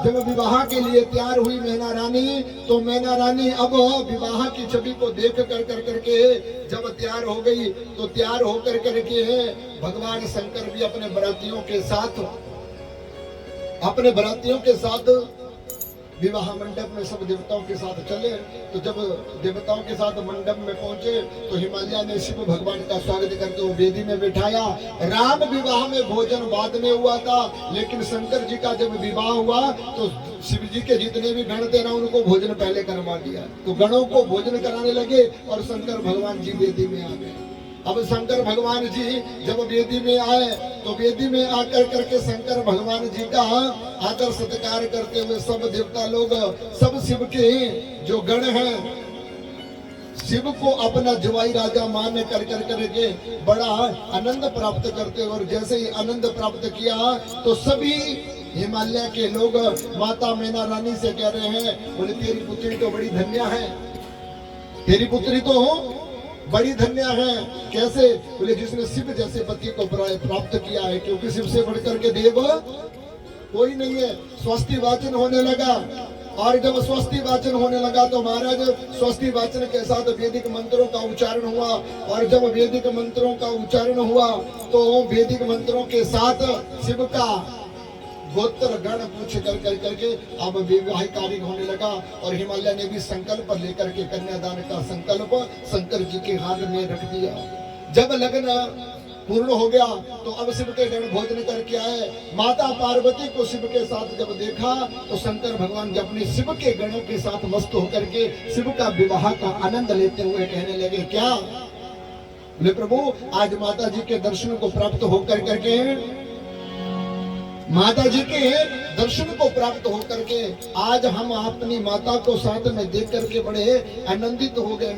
जब विवाह के लिए तैयार हुई मैना रानी, तो मैना रानी अब विवाह की छवि को देख कर करके जब तैयार हो गई, तो तैयार होकर करके भगवान शंकर भी अपने बरातियों के साथ विवाह मंडप में सब देवताओं के साथ चले। तो जब देवताओं के साथ मंडप में पहुंचे, तो हिमालय ने शिव भगवान का स्वागत करते हुए वेदी में बिठाया। राम विवाह में भोजन बाद में हुआ था, लेकिन शंकर जी का जब विवाह हुआ तो शिव जी के जितने भी गण थे ना, उनको भोजन पहले करवा दिया। तो गणों को भोजन कराने लगे और शंकर भगवान जी वेदी में आ गए। अब शंकर भगवान जी जब वेदी में आए, तो वेदी में आकर करके शंकर भगवान जी का आदर सत्कार करते हुए सब देवता लोग, सब शिव के जो गण हैं, शिव को अपना जवाई राजा मान कर करके बड़ा आनंद प्राप्त करते हैं। और जैसे ही आनंद प्राप्त किया, तो सभी हिमालय के लोग माता मैना रानी से कह रहे हैं, बोले तेरी पुत्री तो बड़ी धन्य है, तेरी पुत्री तो बड़ी धन्य है। कैसे? बोले जिसने शिव जैसे पति को प्राप्त किया है, क्योंकि शिव से बढ़कर के देव कोई नहीं है। स्वस्ति वाचन होने लगा, और जब स्वस्ति वाचन होने लगा तो महाराज स्वस्ति वाचन के साथ वैदिक मंत्रों का उच्चारण हुआ। और जब वैदिक मंत्रों का उच्चारण हुआ, तो वैदिक मंत्रों के साथ शिव का गोत्र गण पूछ कर करके अब विवाहिक कार्य होने लगा। और हिमालय ने भी संकल्प लेकर के कन्यादान का संकल्प शंकर जी के हाथ में रख दिया। जब लगन पूर्ण हो गया, तो अब शिव के गण भोजन करके आए। माता पार्वती को शिव के साथ जब देखा, तो शंकर भगवान जब अपने शिव के गणों के साथ मस्त होकर के शिव का विवाह का आनंद लेते हुए कहने लगे, क्या बोले प्रभु, आज माता जी के दर्शन को प्राप्त होकर करके, माता जी के दर्शन को प्राप्त होकर के आज हम अपनी माता को साथ में देख करके बड़े आनंदित हो गए।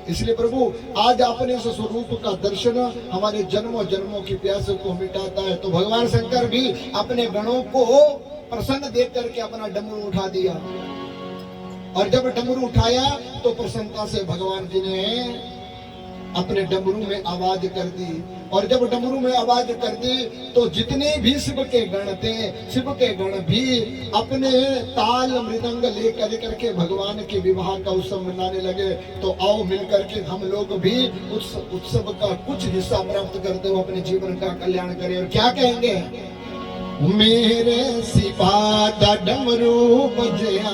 इसलिए प्रभु आज अपने इस स्वरूप का दर्शन हमारे जन्मों जन्मों की प्यास को मिटाता है। तो भगवान शंकर भी अपने गणों को प्रसन्न देख करके अपना डमरू उठा दिया। और जब डमरू उठाया, तो प्रसन्नता से भगवान जी ने अपने डमरू में आवाज कर दी। और जब डमरू में आवाज कर दी, तो जितने भी शिव के गण थे, शिव के गण भी अपने ताल मृदंग लेकर करके भगवान के विवाह का उत्सव मनाने लगे। तो आओ मिलकर के हम लोग भी उस उत्सव का कुछ हिस्सा प्राप्त करते हुए अपने जीवन का कल्याण करें। और क्या कहेंगे? मेरे सिवा दा डमरू बजया,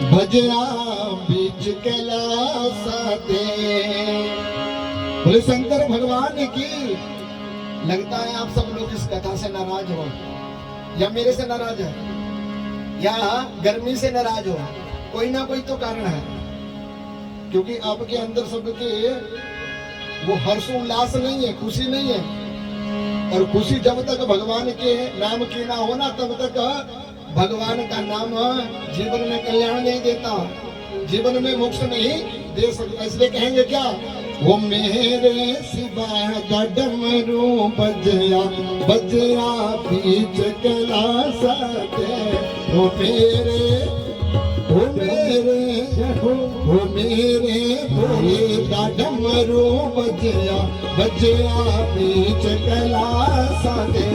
बजरा बीच कैलाश दे। बोले शंकर भगवान की। लगता है आप सब लोग इस कथा से नाराज हो, या मेरे से नाराज है, या गर्मी से नाराज हो। कोई ना कोई तो कारण है, क्योंकि आपके अंदर सबके वो हर्षोल्लास नहीं है, खुशी नहीं है। और खुशी जब तक भगवान के नाम की ना हो ना, तब तक भगवान का नाम जीवन में कल्याण नहीं देता, जीवन में मोक्ष नहीं दे सकता। इसलिए कहेंगे क्या? वो मेरे सिवा दा डमरू बजया, बजया बीच कैलाश दे। वो मेरे भोले दा डमरू बजया, बजया बीच कैलाश दे।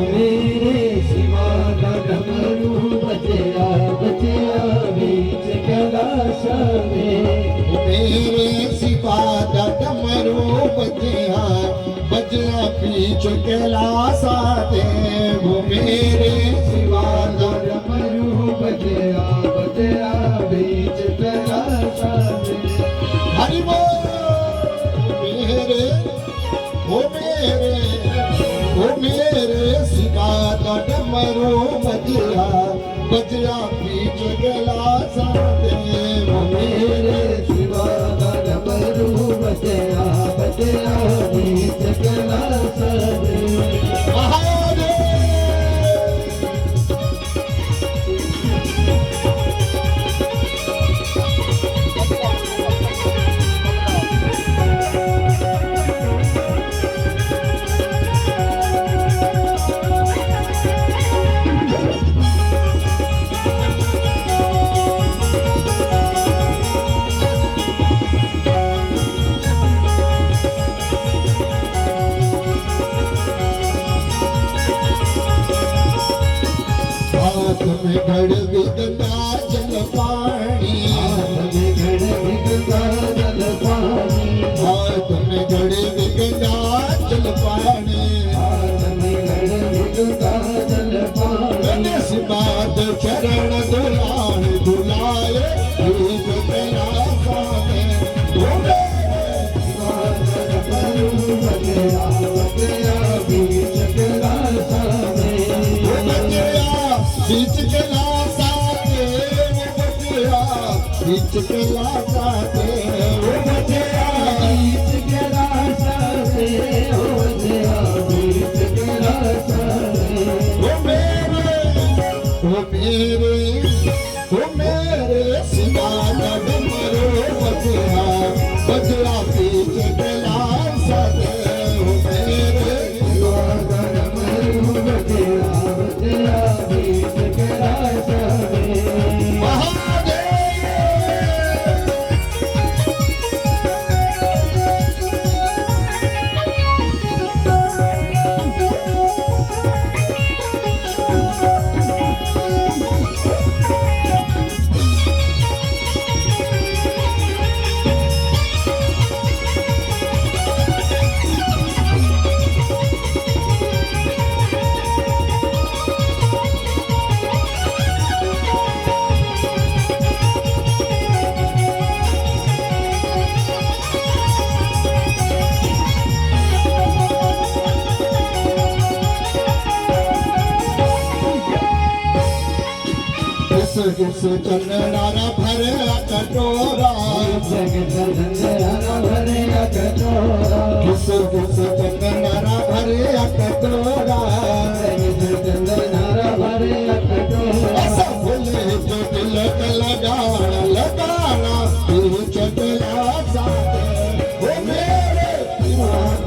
मेरे सिवा दा डमरू बजया, बजया बीच कैलाश में। मेरे सिवा दा डमरू बजया, बजया बीच कैलाश दे। वो मेरे सिवा दा डमरू बजया, बजया बीच कैलाश में। हरि बोल। मेरे ओ मेरे सिवा डमरू बजया बजया बीच गलासा दे मेरे शिवा का डमरू बजया बजया बीच कैलास दे महादेव हाथ में घड़ विगता जल पानी घड़ विगता जल पानी हाथ में घड़ विगता जल पानी हाथ में घड़ विगता जल पानी गणेश बात चरण दुलाए दुलाए रूप तेरा सामे ढूंढे डमरू बजया बजया बीच कैलास में बीच गलासा दे वो बजया बीच गलासा दे वो बजया बीच कैलास में हो गया बीच कैलास में वो मेरे सिवा का डमरू बजया बजया बीच गलासा दे वो मेरे डमरू बजया बजया बीच कैलास में महादेव किस चंदनारा भरे कटोरा जगत चंद्राना भरे कटोरा किस चंदनारा भरे कटोरा जगत चंद्राना भरे कटोरा ऐसा बोले जो तिलक लगाना लगाना तू चंदना साथे वो मेरे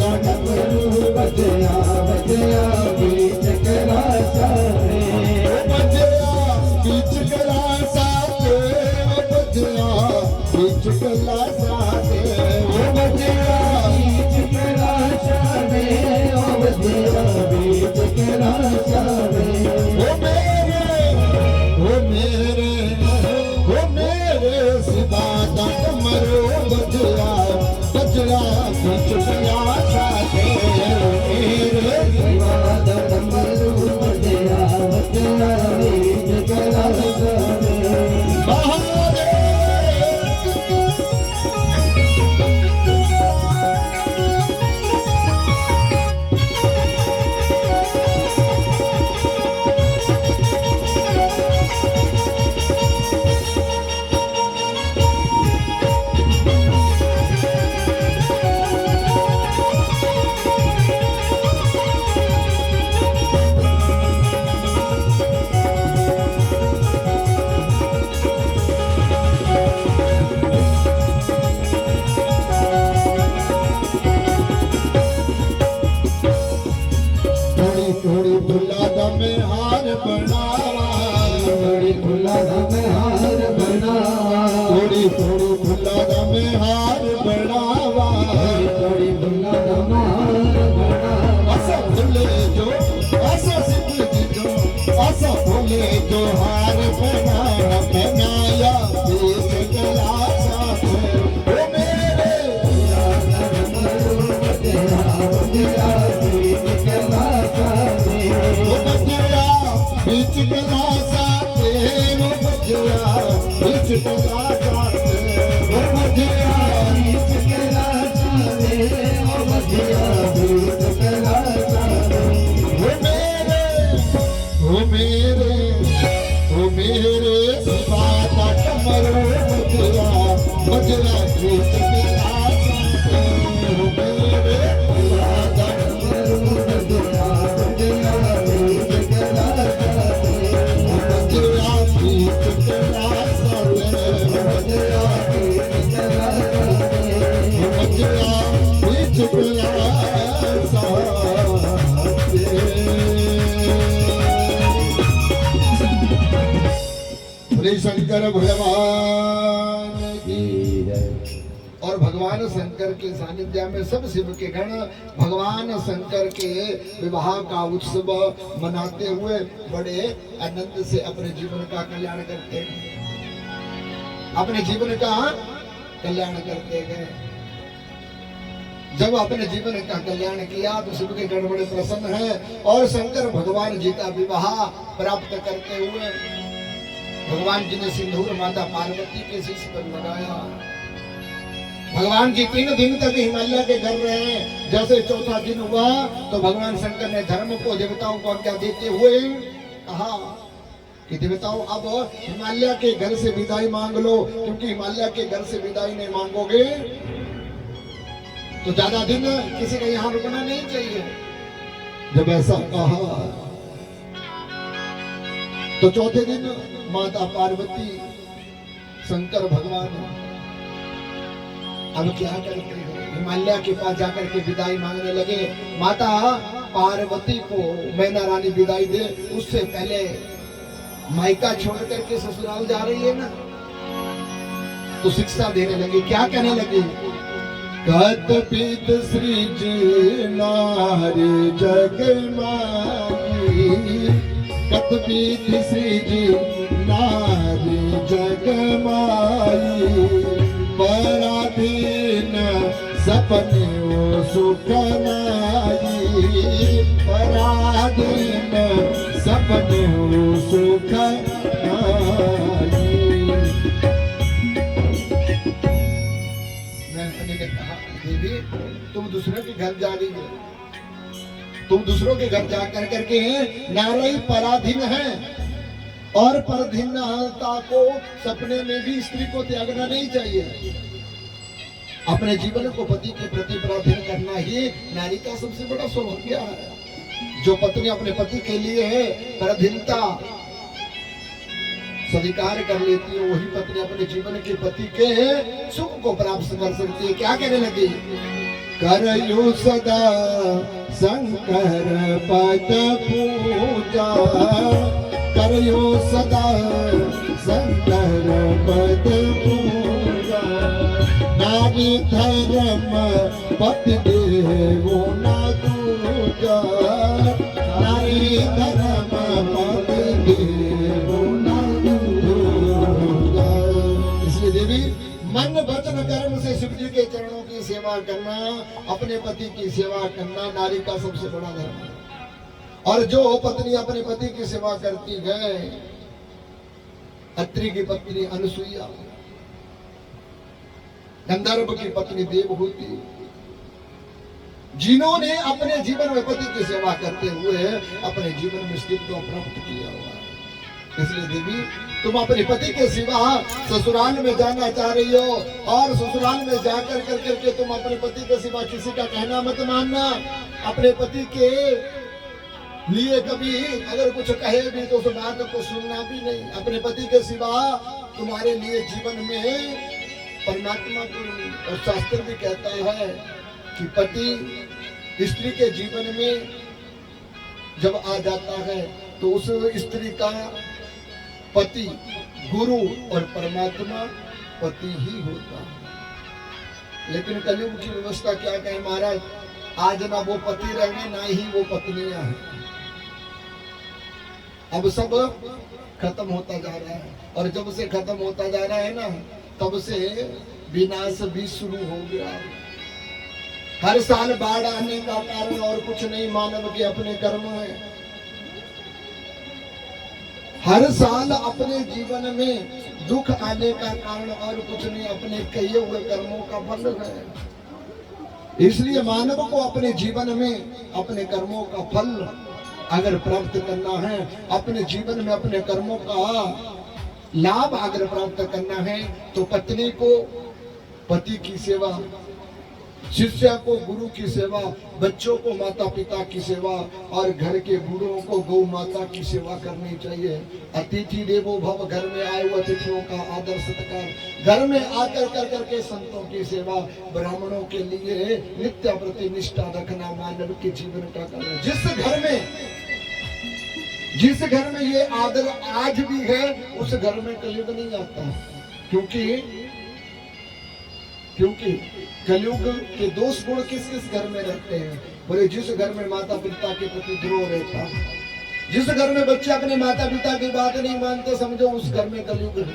का डमरू बजया बजया बीच कैलास में वो बजया बीच गलासा दे वो बजया बीच गलासा दे वो बजया बीच कैलास में ओ बजया बीच कैलास में वो मेरे सिवा का डमरू बजया बजया बीच गलासा दे मेरे शिवा का डमरू बजया बजया बीच कैलास में महादेव थोड़ी फुलादा में हार बनावा थोड़ी फुलादा में हार बनावा थोड़ी फुलादा में हार बनावा थोड़ी फुलादा में हार बनावा ऐसा भूले जो ऐसा सिद्ध जो ऐसा भूले जो हार बनाया बीच गलासा दे वो मेरे डमरू बजया बजया बीच कैलास में वो बजया बीच गलासा दे वो बजया बीच गलासा दे वो बजया बीच कैलास में ओ बजया बीच कैलास में वो बजरा बीच बिलासा हो मेरे वादा बजरा बीच बिलासा बजरा बीच बिलासा बजरा बीच बिलासा बजरा बीच बिलासा श्री शंकर भगवान की जय। और भगवान शंकर के सानिध्य में सब शिव के गण भगवान शंकर के विवाह का उत्सव मनाते हुए बड़े आनंद से अपने जीवन का कल्याण करते हैं, अपने जीवन का कल्याण करते गए। जब अपने जीवन का कल्याण किया तो शिव के गण बड़े प्रसन्न हैं और शंकर भगवान जी का विवाह प्राप्त करते हुए भगवान जी ने सिंदूर माता पार्वती के शीश पर लगाया। भगवान जी 3 दिन तक हिमालय के घर रहे। जैसे चौथा दिन हुआ तो भगवान शंकर ने धर्म को देवताओं को आज्ञा देते हुए कहा कि देवताओं अब हिमालय के घर से विदाई मांग लो, क्योंकि हिमालय के घर से विदाई नहीं मांगोगे तो ज्यादा दिन किसी का यहाँ रुकना नहीं चाहिए। जब ऐसा कहा तो चौथे दिन माता पार्वती शंकर भगवान अब क्या करते हैं, हिमालय के पास जाकर के विदाई मांगने लगे। माता पार्वती को मैना रानी विदाई दे उससे पहले मायका छोड़ करके ससुराल जा रही है ना, तो शिक्षा देने लगी। क्या कहने लगी, कतपीत सृज नारी जग माई, कतपीत सृज नारी जग माई, पराधीन सपने वो सुख नाई, पराधीन सपने वो सुख नाई। मैंने कहा देवी तुम दूसरों के घर जा रही हो, तुम दूसरों के घर जा कर करके नारी पराधीन है और परधीनता को सपने में भी स्त्री को त्यागना नहीं चाहिए। अपने जीवन को पति के प्रति पराधीन करना ही नारी का सबसे बड़ा सौभाग्य है। जो पत्नी अपने पति के लिए है पराधीनता स्वीकार कर लेती है, वही पत्नी अपने जीवन के पति के सुख को प्राप्त कर सकती है। क्या कहने लगी, करयो सदा शंकर पद पूजा, करयो सदा शंकर पद पूजा, नारी धर्म पति देवो ना दूजा, नारी धर्म पति देवो ना दूजा। इसलिए देवी मन वचन कर्म से शिव जी के चरणों की सेवा करना, अपने पति की सेवा करना नारी का सबसे बड़ा धर्म है। और जो पत्नी अपने पति की सेवा करती है, अत्रि की पत्नी अनुसुईया, गंधर्व की पत्नी देवहूति, जिन्होंने अपने जीवन में पति की सेवा करते हुए अपने जीवन में स्थित्व प्राप्त किया हुआ है। इसलिए देवी तुम अपने पति के सिवा ससुराल में जाना चाह रही हो और ससुराल में जाकर करके तुम अपने पति के सिवा किसी का कहना मत मानना। अपने पति के लिए कभी अगर कुछ कहे भी तो उस बात को सुनना भी नहीं। अपने पति के सिवा तुम्हारे लिए जीवन में परमात्मा को नहीं। और शास्त्र भी कहता है कि पति स्त्री के जीवन में जब आ जाता है तो उस स्त्री का पति गुरु और परमात्मा पति ही होता है। लेकिन कलयुग की व्यवस्था क्या कहे महाराज, आज ना वो पति रहेंगे ना ही वो पत्नियां हैं। अब सब खत्म होता जा रहा है और जब से खत्म होता जा रहा है ना तब से विनाश भी शुरू हो गया। हर साल बाढ़ आने का कारण और कुछ नहीं, मानव के अपने कर्म है। हर साल अपने जीवन में दुख आने का कारण और कुछ नहीं, अपने किए हुए कर्मों का फल है। इसलिए मानव को अपने जीवन में अपने कर्मों का फल अगर प्राप्त करना है, अपने जीवन में अपने कर्मों का लाभ अगर प्राप्त करना है तो पत्नी को पति की सेवा, शिष्य को गुरु की सेवा, बच्चों को माता पिता की सेवा और घर के बूढ़ों को गौ माता की सेवा करनी चाहिए। अतिथि देवो भव, घर में आए हुए अतिथियों का आदर सत्कार, घर में आकर कर करके संतों की सेवा, ब्राह्मणों के लिए नित्य प्रति निष्ठा रखना मानव के जीवन का कार्य। जिस घर में ये आदर आज भी है उस घर में कलयुग नहीं आता, क्योंकि कलयुग के दोष गुण किस किस घर में रहते हैं? बोले जिस घर में माता पिता के प्रति द्रोह रहता है, जिस घर में बच्चे अपने माता पिता की बात नहीं मानते, समझो उस घर में कलयुग है।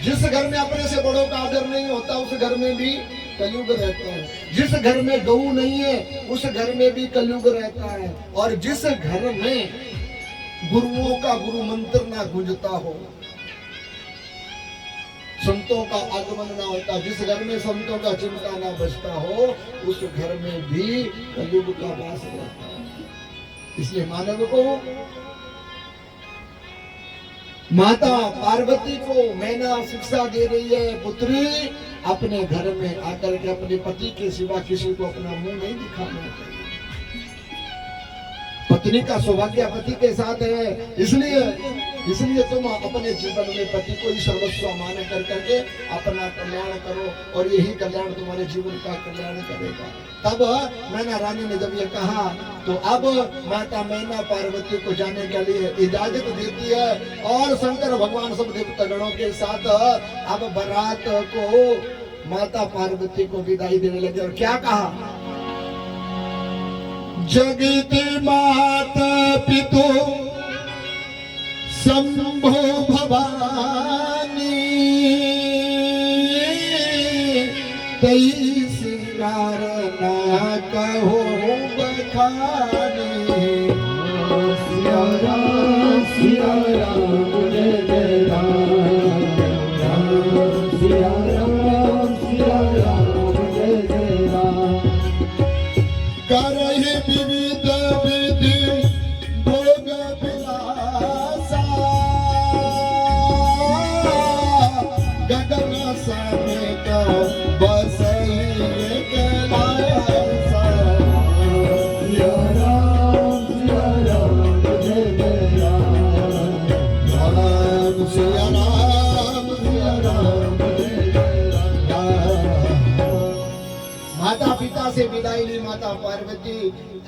जिस घर में अपने से बड़ों का आदर नहीं होता उस घर में भी कलयुग रहता है। जिस घर में गऊ नहीं है उस घर में भी कलयुग रहता है। और जिस घर में गुरुओं का गुरु मंत्र ना गूंजता हो, संतों का आगमन ना होता, जिस घर में संतों का चिंता ना बजता हो उस घर में भी कलयुग का वास रहता है। इसलिए मानव को माता पार्वती को मैना शिक्षा दे रही है, पुत्री अपने घर में आकर के अपने पति के सिवा किसी को अपना मुंह नहीं दिखाना चाहिए। पत्नी का सौभाग्य पति के साथ है, इसलिए तुम अपने जीवन में पति को ही सर्वस्व मान कर करके अपना कल्याण करो और यही कल्याण तुम्हारे जीवन का कल्याण करेगा। तब मैना रानी ने जब ये कहा तो अब माता मैना पार्वती को जाने के लिए इजाजत देती है और शंकर भगवान सब देवता गणों के साथ अब बारात को माता पार्वती को विदाई देने लगे। और क्या कहा? जगति माता पितु शंभो भवानी, तई सिंगार ना कहो बखानी। सिया राम जय जय राम, सिया राम जय जय राम। करहि विविध विधि भोग विलासा, गगन समेत बसई कैलासा। सिया राम जय जय राम, राम सिया राम जय जय राम। माता पिता से विदाई ली माता पार्वती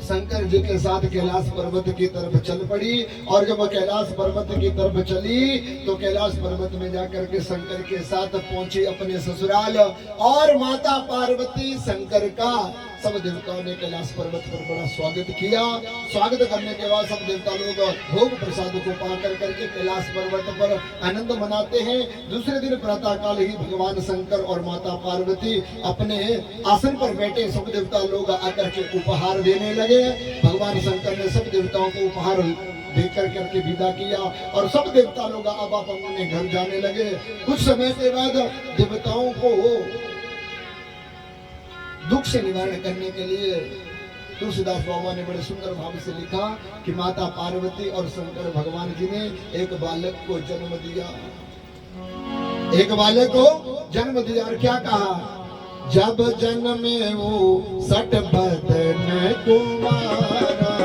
शंकर जी के साथ कैलाश पर्वत की तरफ चल पड़ी। और जब कैलाश पर्वत की तरफ चली तो कैलाश पर्वत में जाकर के शंकर के साथ पहुंची अपने ससुराल। और माता पार्वती शंकर का सब देवताओं ने कैलाश पर्वत पर बड़ा स्वागत किया। स्वागत करने के बाद सब देवता लोग भोग प्रसाद को पा कर करके कैलाश पर्वत पर आनंद मनाते हैं। दूसरे दिन प्रातः काल ही भगवान शंकर और माता पार्वती अपने आसन पर बैठे सब देवता लोग आकर के उपहार देने लगे। भगवान शंकर ने सब देवताओं को उपहार देकर करके विदा किया और सब देवता लोग अब अपने घर जाने लगे। कुछ समय के बाद देवताओं को दुख से निवारण करने के लिए तुलसीदास बाबा ने बड़े सुंदर भाव से लिखा कि माता पार्वती और शंकर भगवान जी ने एक बालक को जन्म दिया, एक बालक को जन्म दिया। और क्या कहा? जब जन्मे वो सठ बदन कुमारा,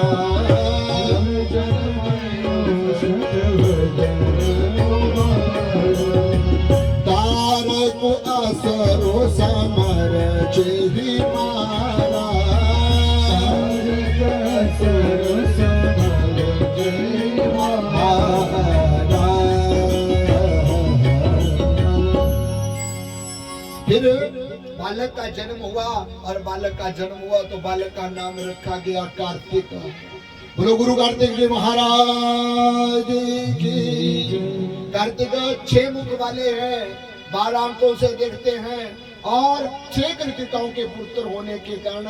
तारक असरो समर जेहि मारा। फिर बालक का जन्म हुआ और बालक का जन्म हुआ तो बालक का नाम रखा गया कार्तिक। बोलो गुरु कार्तिक जी महाराज की। कार्तिक 6 मुख वाले हैं, 12 आंखों से देखते हैं और 6 कृतिकाओं के पुत्र होने के कारण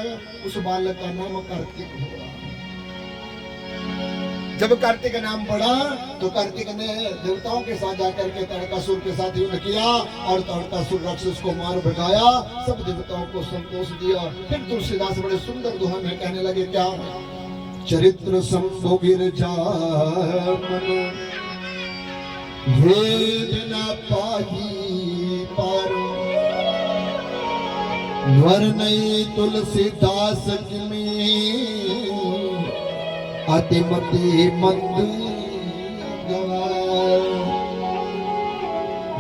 उस बालक का नाम कार्तिक हुआ। जब कार्तिक का नाम पड़ा तो कार्तिक ने देवताओं के साथ जाकर के तारकासुर के साथ युद्ध किया और तारकासुर राक्षस को मार भगाया, सब देवताओं को संतोष दिया। फिर तुलसीदास बड़े सुंदर दोहा में कहने लगे क्या? चरित्र शंभु गिरजा मन भेद न पाही पारो, वरनई तुलसीदास किमी अतिमति मंद गवाए।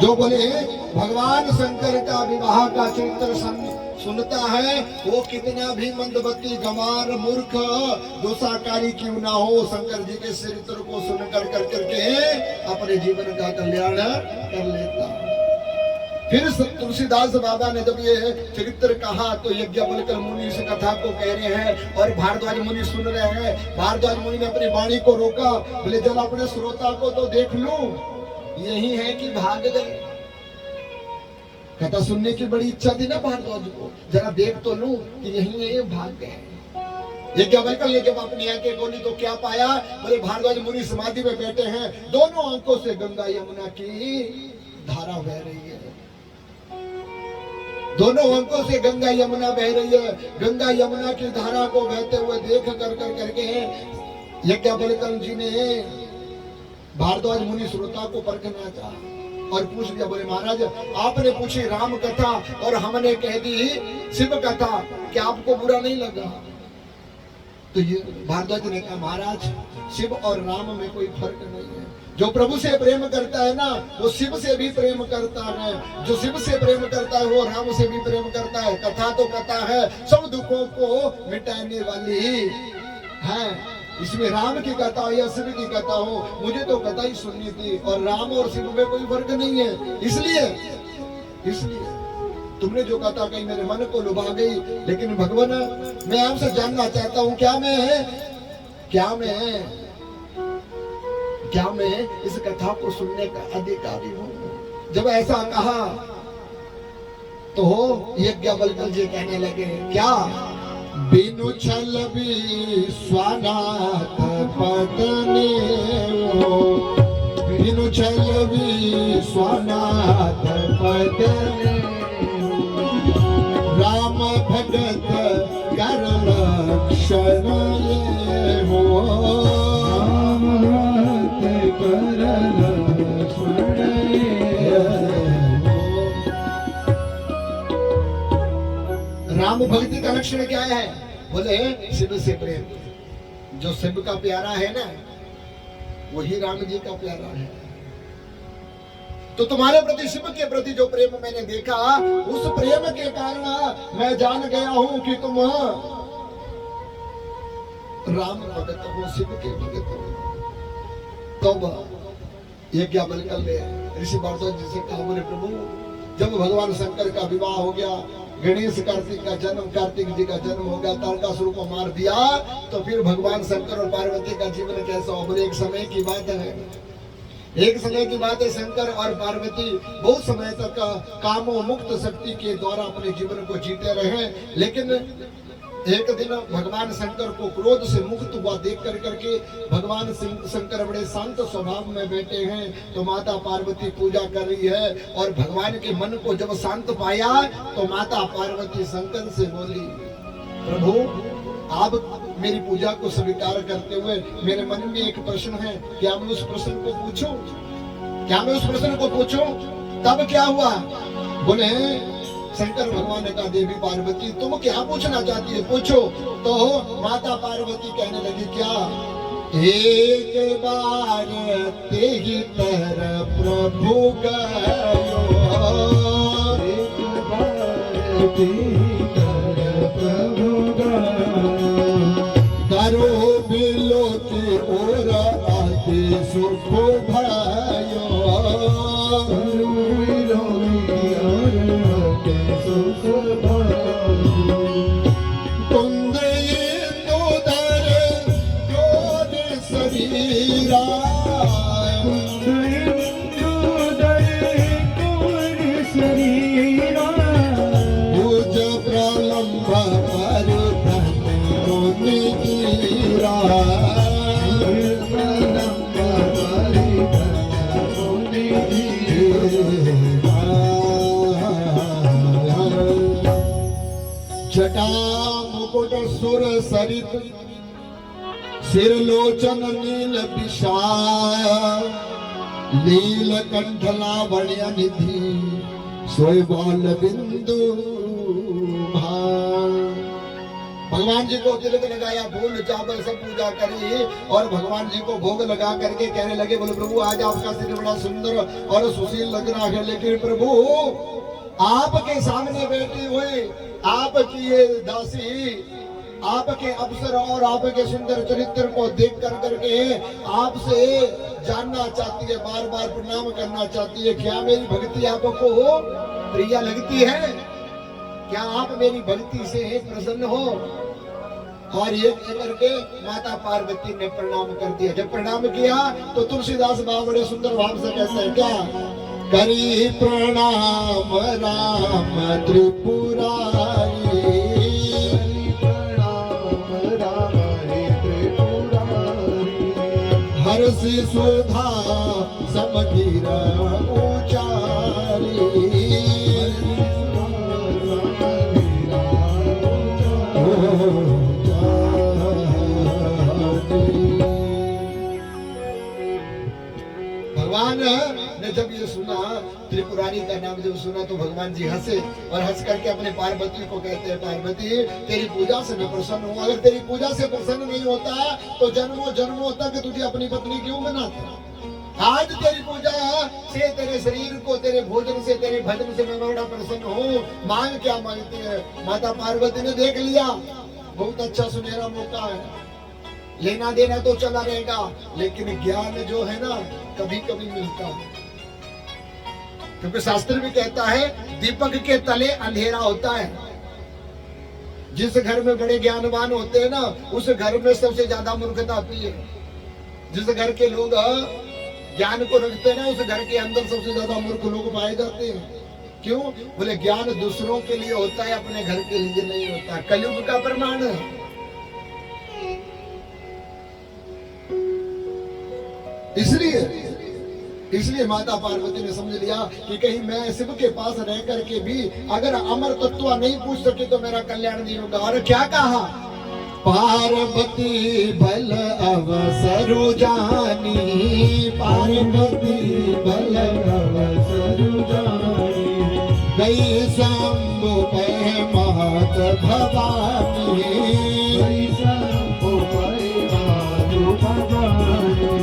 जो बोले भगवान शंकर का विवाह का चरित्र सुनता है वो कितना भी मंदबुद्धि गंवार मूर्ख दोषाकारी क्यों ना हो, शंकर जी के चरित्र को सुनकर कर करके अपने जीवन का कल्याण कर लेता। फिर तुलसीदास बाबा ने जब ये चरित्र कहा तो यज्ञवल्क्य मुनि इस कथा को कह रहे हैं और भारद्वाज मुनि सुन रहे हैं। भारद्वाज मुनि ने अपनी वाणी को रोका, बोले जब अपने श्रोता को तो देख लूं, यही है कि भाग गए। कथा सुनने की बड़ी इच्छा थी ना भारद्वाज को, जरा देख तो लूं कि यही है, ये भाग गए। यज्ञवल्क्य ने जब अपनी आंखें खोली तो क्या पाया, बोले भारद्वाज मुनि समाधि में बैठे हैं, दोनों आंखों से गंगा यमुना की धारा बह रही है। दोनों आंखों से गंगा यमुना बह रही है। गंगा यमुना की धारा को बहते हुए देख करके यज्ञवल्क्य जी ने भारद्वाज मुनि श्रोता को परखना चाहा और पूछ लिया, बोले महाराज आपने पूछी राम कथा और हमने कह दी शिव कथा, क्या आपको बुरा नहीं लगा? तो ये भारद्वाज ने कहा महाराज शिव और राम में कोई फर्क नहीं है। जो प्रभु से प्रेम करता है ना वो शिव से भी प्रेम करता है, जो शिव से प्रेम करता है वो राम से भी प्रेम करता है। कथा तो कथा है, सब दुखों को मिटाने वाली है। इसमें राम की कथा हो या शिव की कथा हो, मुझे तो कथा ही सुननी थी और राम और शिव में कोई फर्क नहीं है। इसलिए तुमने जो कथा कही मेरे मन को लुभा गई, लेकिन भगवान मैं आपसे जानना चाहता हूँ क्या मैं इस कथा को सुनने का अधिकारी हूँ? जब ऐसा कहा तो यज्ञवल्क्य जी कहने लगे, क्या बिनु छल विश्वनाथ पदने हो, बिनु छल विश्वनाथ पदने राम भगत कर लक्षण ये हो, राम भगत कर लक्षण ये हो। राम भक्ति का लक्षण क्या है? बोले शिव से प्रेम। जो शिव का प्यारा है ना वही राम जी का प्यारा है। तो तुम्हारे प्रति शिव के प्रति जो प्रेम मैंने देखा, उस प्रेम के कारण मैं जान गया हूं कि तुम राम भगत हो, शिव के भगत हो। तब यज्ञवल्क्य ने ऋषि भारद्वाज जी से कहा, बोले प्रभु जब भगवान शंकर का विवाह हो गया, गणेश कार्तिक का जन्म, कार्तिक जी का जन्म हो गया, तारकासुर को मार दिया, तो फिर भगवान शंकर और पार्वती का जीवन कैसा हो? बोले एक समय की बात है, शंकर और पार्वती बहुत समय तक कामों मुक्त शक्ति के द्वारा अपने जीवन को जीते रहे। लेकिन एक दिन भगवान शंकर को क्रोध से मुक्त हुआ देख करके भगवान शंकर बड़े शांत स्वभाव में बैठे हैं, तो माता पार्वती पूजा कर रही है और भगवान के मन को जब शांत पाया तो माता पार्वती शंकर से बोली, प्रभु आप मेरी पूजा को स्वीकार करते हुए मेरे मन में एक प्रश्न है, क्या मैं उस प्रश्न को पूछूं? तब क्या हुआ? बोले शंकर भगवान ने कहा, देवी पार्वती तुम क्या पूछना चाहती है, पूछो। तो माता पार्वती कहने लगी, क्या एक बार ते ही तर प्रभु गयो, एक बार ते ही तर प्रभु गयो, करो बिलो के ओर आते सुख भयो, करो बिलो के ओर आते सुख भयो, कुंद इंदुधर जोर शरीरा, कुंद इंदुधर जोर शरीरा, भुज प्रलंब पर जटा मुकुट सुर सरित सिर लोचन नील विशाल, लील कंठ लावण्य निधि सोय बाल बिंदु भगवान जी को तिलक लगाया, फूल चावल सब पूजा करी और भगवान जी को भोग लगा करके कहने लगे, बोले प्रभु आज आपका सिर बड़ा सुंदर और सुशील लग रहा है, लेकिन प्रभु आपके सामने बैठी हुई आपकी ये दासी आपके अवसर और आपके सुंदर चरित्र को देख कर करके आपसे जानना चाहती है, बार बार प्रणाम करना चाहती है, क्या मेरी भक्ति आपको प्रिय लगती है? क्या आप मेरी भक्ति से प्रसन्न हो? और ये करके माता पार्वती ने प्रणाम कर दिया। जब प्रणाम किया तो तुलसीदास बाबा बड़े सुंदर भाव से कहते हैं, क्या करी प्रणाम राम त्रिपुरारी, हर्षि सुधा समगीर उचारी, भगवान ने जब ये सुना, त्रिपुरारी का नाम जब सुना तो भगवान जी हंसे और हंस करके अपने पार्वती को कहते हैं, पार्वती तेरी पूजा से मैं प्रसन्न हूँ, अगर तेरी पूजा से प्रसन्न नहीं होता तो जन्मों जन्मों तक तुझे अपनी पत्नी क्यों बनाता? आज तेरी पूजा से, तेरे शरीर को, तेरे भोजन से, तेरे भजन से मैं बड़ा प्रसन्न हूँ, मांग क्या मांगती है? माता पार्वती ने देख लिया बहुत अच्छा सुनहरा मौका है, लेना देना तो चला रहेगा, लेकिन ज्ञान जो है ना कभी कभी मिलता है, क्योंकि शास्त्र भी कहता है दीपक के तले अंधेरा होता है। जिस घर में बड़े ज्ञानवान होते हैं ना उस घर में सबसे ज्यादा मूर्खता आती है। जिस घर के लोग ज्ञान को रखते हैं ना उस घर के अंदर सबसे ज्यादा मूर्ख लोग पाए जाते हैं। क्यों? बोले ज्ञान दूसरों के लिए होता है, अपने घर के लिए नहीं होता। कलयुग का प्रमाण है। इसलिए माता पार्वती ने समझ लिया कि कहीं मैं शिव के पास रह करके भी अगर अमर तत्व नहीं पूछ सके तो मेरा कल्याण नहीं होगा। और क्या कहा? पार्वती बल अवसर जानी, पार्वती बल अवसर जानी, गई शंभु पे महत भवानी, गई शंभु पे महत भवानी,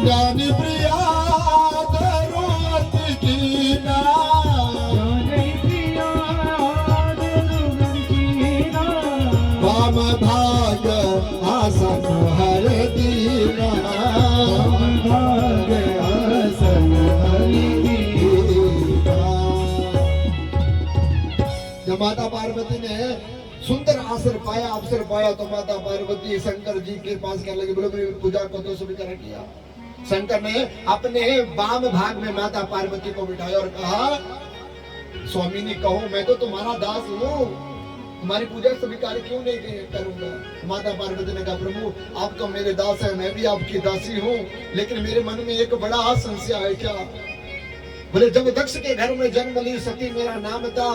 ज्ञानी प्रिया दरुत कीना, ज्ञानी प्रिया दरुत कीना, वाम भाग आसन हर दीना, वाम भाग आसन हर दीना। जब माता पार्वती ने सुंदर अवसर पाया तो माता पार्वती शंकर जी के पास कहने लगी, बोले पूजा को तो स्वीकार किया। शंकर ने अपने वाम भाग में माता पार्वती को बिठाया और कहा, स्वामी ने कहो मैं तो तुम्हारा दास हूँ, तुम्हारी पूजा स्वीकार क्यों नहीं करूंगा? माता पार्वती ने कहा, प्रभु आप तो मेरे दास है, मैं भी आपकी दासी हूँ, लेकिन मेरे मन में एक बड़ा संशय है। क्या? बोले जब दक्ष के घर में जन्म ली सती मेरा नाम था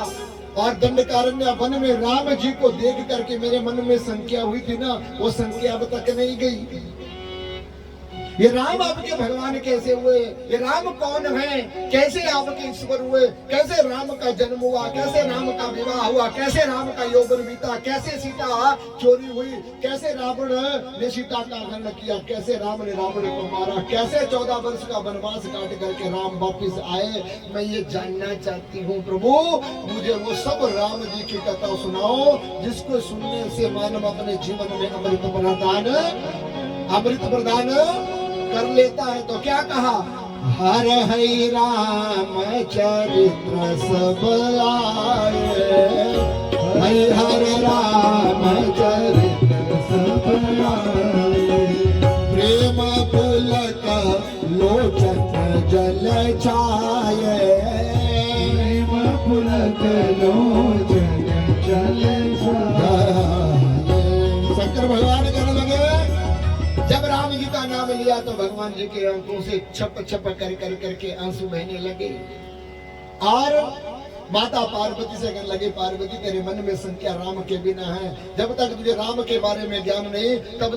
और दंडकारण्य वन में राम जी को देख करके मेरे मन में संख्या हुई थी ना, वो संख्या अब तक नहीं गई। ये राम आपके भगवान कैसे हुए? ये राम कौन है? कैसे आपके ईश्वर हुए? कैसे राम का जन्म हुआ? कैसे राम का विवाह हुआ? कैसे राम का यौवन बीता? कैसे सीता चोरी हुई? कैसे रावण ने सीता का हरण किया? कैसे राम ने रावण को मारा? कैसे 14 वर्ष का वनवास काट करके राम वापिस आए? मैं ये जानना चाहती हूँ प्रभु, मुझे वो सब राम जी की कथा सुनाओ जिसको सुनने से मानव अपने जीवन में अमृत प्रदान कर लेता है। तो क्या कहा? हर हरि राम चरित्र सब आए, हर राम चरित्र सब आए, प्रेम पुलक लोचन जल छाये, प्रेम पुलक लोचन जल छाये। शंकर भगवान कहने लगे, जब राम जी का नाम लिया तो भगवान जी के आंखों से छप छप कर करके आंसू बहने लगे और माता पार्वती से कहने लगे, पार्वती तेरे मन में संख्या राम के बिना है। जब तक तुझे राम के बारे में ज्ञान नहीं तब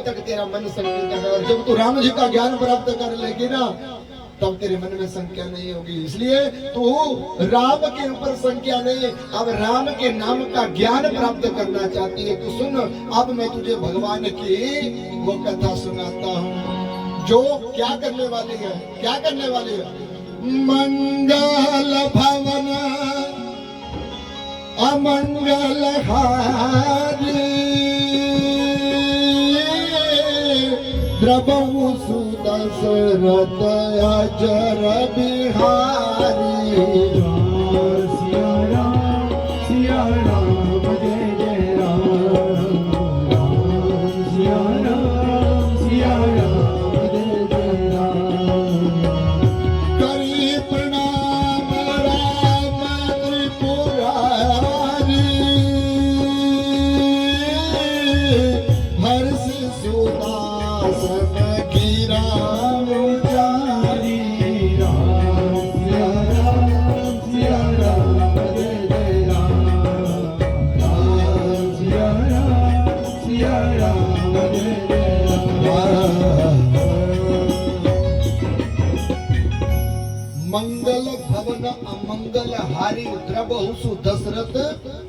तक तेरा मन संकित है, और जब तू राम जी का ज्ञान प्राप्त कर लेगी ना तब तेरे मन में संख्या नहीं होगी। इसलिए तू राम के ऊपर संख्या नहीं, अब राम के नाम का ज्ञान प्राप्त करना चाहती है तो सुन, अब मैं तुझे भगवान की वो कथा सुनाता हूँ जो क्या करने वाली है। क्या करने वाली है? मंगल भवन अमंगल हारी द्रवहु सुदशरथ अजर बिहारी। सिया राम जय जय राम, सिया राम जय जय राम। करी प्रणाम राम त्रिपुरारी, हर्ष सुदासन गिरा जारी। सिया राम जय जय राम, सिया राम जय जय राम। मंगल भवन अमंगल हारी द्रवहु दशरथ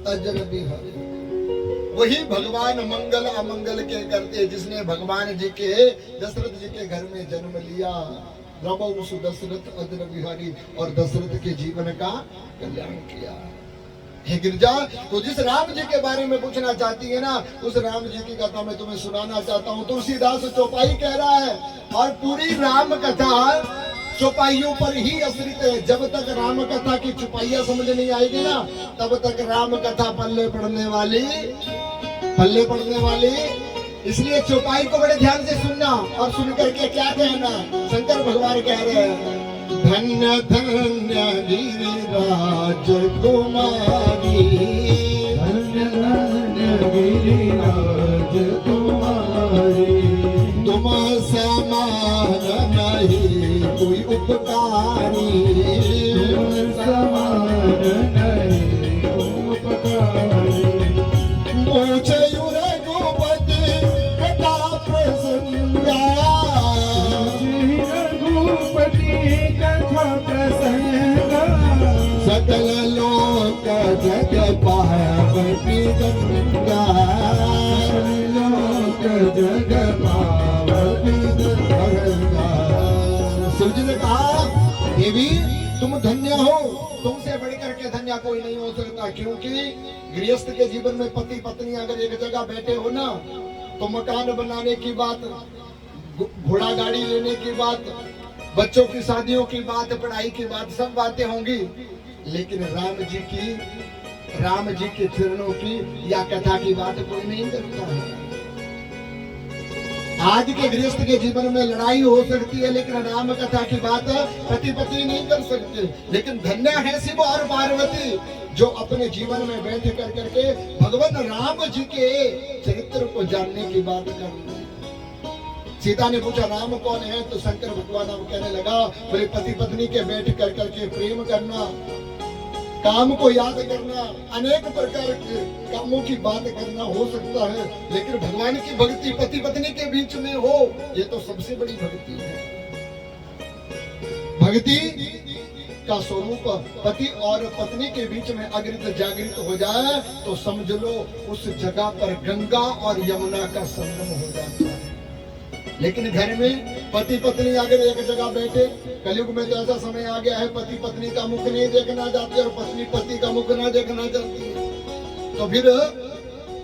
अजर बिहारी। वही भगवान मंगल अमंगल के करते जिसने भगवान जी के दशरथ जी के घर में जन्म लिया। द्रवहु दशरथ अजर बिहारी, और दशरथ के जीवन का कल्याण किया। हे गिरजा, तो जिस राम जी के बारे में पूछना चाहती है ना, उस राम जी की कथा मैं तुम्हें सुनाना चाहता हूँ। तुलसीदास चौपाई कह रहा है, और पूरी राम कथा चौपाइयों पर ही आश्रित है। जब तक राम कथा की चौपाइयां समझ नहीं आएगी ना, तब तक राम कथा पल्ले पड़ने वाली। इसलिए चौपाई को बड़े ध्यान से सुनना, और सुन करके क्या कहना। शंकर भगवान कह रहे हैं, धन्य धन्य गिरिराज कुमारी, धन्य धन्य गिरिराज कुमारी। तुम समान नहीं कोई उपकारी, तुम समान नहीं उपकारी। पूछे रघुपति कथा प्रसंगा, रघुपति कथा प्रसंगा। सकल लोक जग पावती गंगा, लोक जग पावती गंगा। शिव जी ने कहा, देवी तुम धन्य हो, तुमसे बढ़कर के धन्य कोई नहीं हो सकता। क्योंकि गृहस्थ के जीवन में पति पत्नी अगर एक जगह बैठे हो ना, तो मकान बनाने की बात, घोड़ा गाड़ी लेने की बात, बच्चों की शादियों की बात, पढ़ाई की बात, सब बातें होंगी। लेकिन राम जी के चरणों की या कथा की बात कोई नहीं करता है। आज के गृहस्थ के जीवन में लड़ाई हो सकती है, लेकिन राम कथा की बात पति पत्नी नहीं कर सकते। लेकिन धन्य है शिव और पार्वती जो अपने जीवन में बैठ कर करके भगवान राम जी के चरित्र को जानने की बात कर रहे हैं। सीता ने पूछा राम कौन है, तो शंकर भगवान अब कहने लगा, बोले पति पत्नी के बैठ कर करके प्रेम करना, काम को याद करना, अनेक प्रकार के कामों की बात करना हो सकता है, लेकिन भगवान की भक्ति पति पत्नी के बीच में हो, ये तो सबसे बड़ी भक्ति है। भक्ति का स्वरूप पति और पत्नी के बीच में अग्रित जागृत हो जाए तो समझ लो उस जगह पर गंगा और यमुना का संगम हो जाता है। लेकिन घर में पति पत्नी अगर एक जगह बैठे, कलयुग में तो ऐसा समय आ गया है पति पत्नी का मुख नहीं देखना चाहते और पत्नी पति का मुख ना देखना चाहती है, तो फिर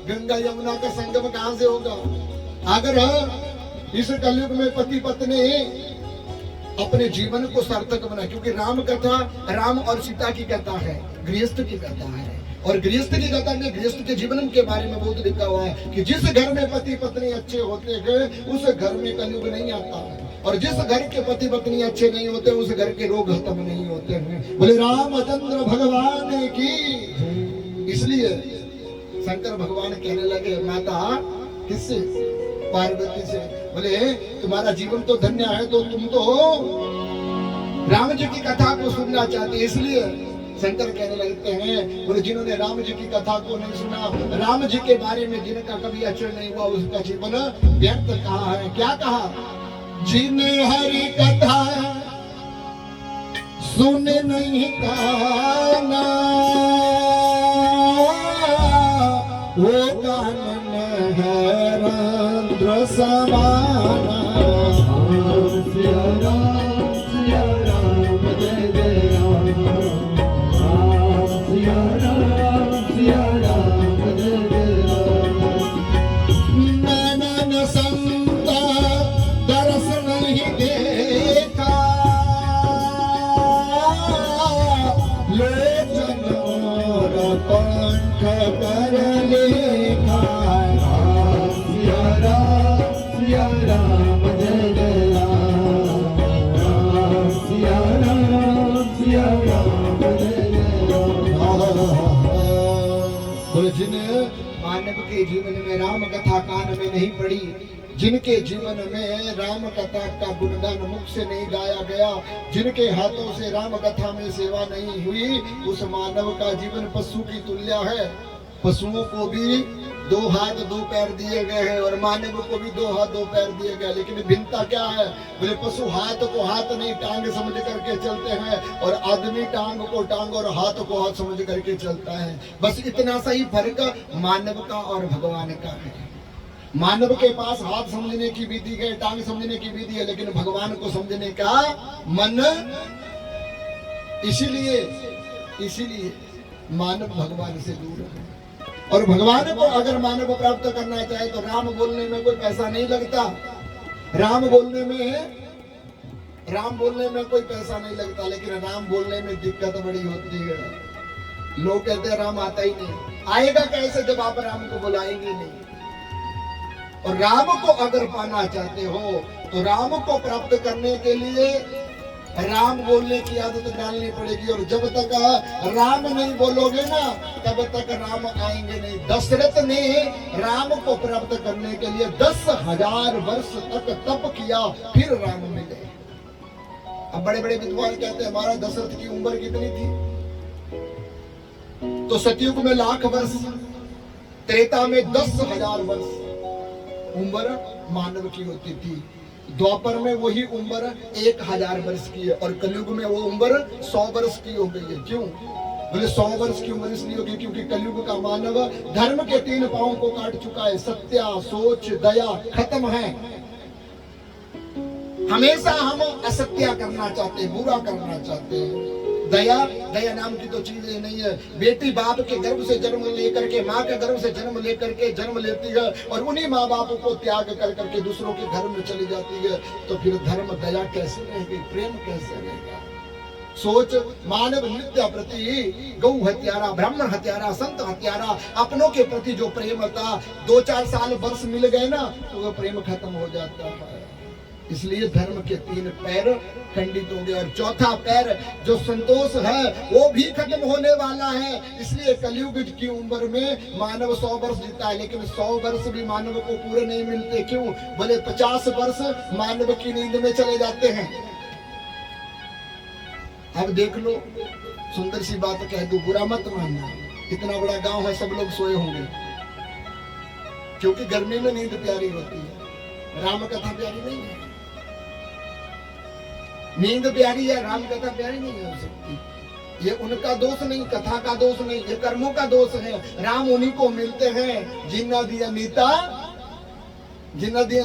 गंगा यमुना का संगम कहां से होगा? अगर इस कलयुग में पति पत्नी अपने जीवन को सार्थक बना, क्योंकि राम कथा राम और सीता की कथा है, गृहस्थ की कथा है, और गृहस्थ की कथा में गृहस्थ के जीवन के बारे में बहुत लिखा हुआ है कि जिस घर में पति पत्नी अच्छे होते हैं उस घर में कलयुग नहीं आता है, और जिस घर के पति पत्नी अच्छे नहीं होते उस घर के रोग खत्म नहीं होते हैं। बोले रामचंद्र भगवान की। इसलिए शंकर भगवान कहने लगे माता किससे? पार्वती से। बोले तुम्हारा जीवन तो धन्य है, तो तुम तो राम जी की कथा को सुनना चाहते, इसलिए शंकर कहने लगते हैं बोले जिन्होंने राम जी की कथा को नहीं सुना, राम जी के बारे में जिनका कभी अचर नहीं हुआ, उसका जीवन व्यर्थ कहा है। क्या कहा? जिन हरि कथा सुन नहीं काना वो कानन है रंध्र समाना। सिया राम जय जय राम, राम सिया राम जय जय राम। नैनन संता दरस नहीं देखा, लोचन और पंख कर लेखा। सिया राम जय जय राम, राम सिया राम जय जय राम। बोले जिन मानव के जीवन में राम कथा कान में नहीं पड़ी, जिनके जीवन में राम कथा का गुणगान मुख से नहीं गाया गया, जिनके हाथों से राम कथा में सेवा नहीं हुई, उस मानव का जीवन पशु की तुल्य है। पशुओं को भी 2 हाथ 2 पैर दिए गए हैं और मानव को भी 2 हाथ 2 पैर दिए गए, लेकिन भिन्नता क्या है? बोले पशु हाथ को हाथ नहीं टांग समझ करके चलते हैं और आदमी टांग को टांग और हाथ को हाथ समझ करके चलता है। बस इतना सही फर्क मानव का और भगवान का है। मानव के पास हाथ समझने की विधि है, टांग समझने की विधि है, लेकिन भगवान को समझने का मन। इसीलिए मानव भगवान से दूर है। और भगवान को अगर मानव प्राप्त करना चाहे तो राम बोलने में कोई पैसा नहीं लगता। राम बोलने में कोई पैसा नहीं लगता, लेकिन राम बोलने में दिक्कत बड़ी होती है। लोग कहते हैं राम आता ही नहीं। आएगा कैसे जब आप राम को बुलाएंगे नहीं? और राम को अगर पाना चाहते हो तो राम को प्राप्त करने के लिए राम बोलने की आदत डालनी पड़ेगी। और जब तक राम नहीं बोलोगे ना, तब तक राम आएंगे नहीं। दशरथ ने राम को प्राप्त करने के लिए 10,000 वर्ष तक तप किया, फिर राम मिले। अब बड़े बड़े विद्वान कहते हैं महाराज दशरथ की उम्र कितनी थी? तो सतयुग में 1,00,000 वर्ष, त्रेता में 10,000 वर्ष उम्र मानव की होती थी। द्वापर में वही उम्र 1,000 वर्ष की है और कलयुग में वो उम्र 100 वर्ष की हो गई है। क्यों? बोले 100 वर्ष की उम्र इसलिए होगी क्योंकि कलयुग का मानव धर्म के 3 पांवों को काट चुका है। सत्य, सोच, दया खत्म है। हमेशा हम असत्य करना चाहते हैं, बुरा करना चाहते हैं। दया नाम की तो चीज नहीं है। बेटी बाप के गर्भ से जन्म लेकर के, माँ के गर्भ से जन्म लेकर के जन्म लेती है और उन्हीं माँ बाप को त्याग कर करके दूसरों के घर में चली जाती है, तो फिर धर्म दया कैसे रहेगी? प्रेम कैसे रहेगा? सोच मानव नित्य प्रति गौ हत्यारा, ब्राह्मण हत्यारा, संत हत्यारा, अपनों के प्रति जो प्रेम था 2-4 साल वर्ष मिल गए ना तो वो प्रेम खत्म हो जाता है। इसलिए धर्म के 3 पैर खंडित हो गए और चौथा पैर जो संतोष है वो भी खत्म होने वाला है। इसलिए कलयुग की उम्र में मानव 100 वर्ष जीता है, लेकिन 100 वर्ष भी मानव को पूरे नहीं मिलते। क्यों? बोले 50 वर्ष मानव की नींद में चले जाते हैं। अब देख लो, सुंदर सी बात कह दूं, बुरा मत मानना, इतना बड़ा गांव है, सब लोग सोए होंगे क्योंकि गर्मी में नींद प्यारी होती है। राम कथा प्यारी नहीं है। नींद प्यारी है, राम कथा प्यारी नहीं हो सकती। ये उनका दोष नहीं, कथा का दोष नहीं, ये कर्मों का दोष है। राम उन्हीं को मिलते हैं जिन्ना दिया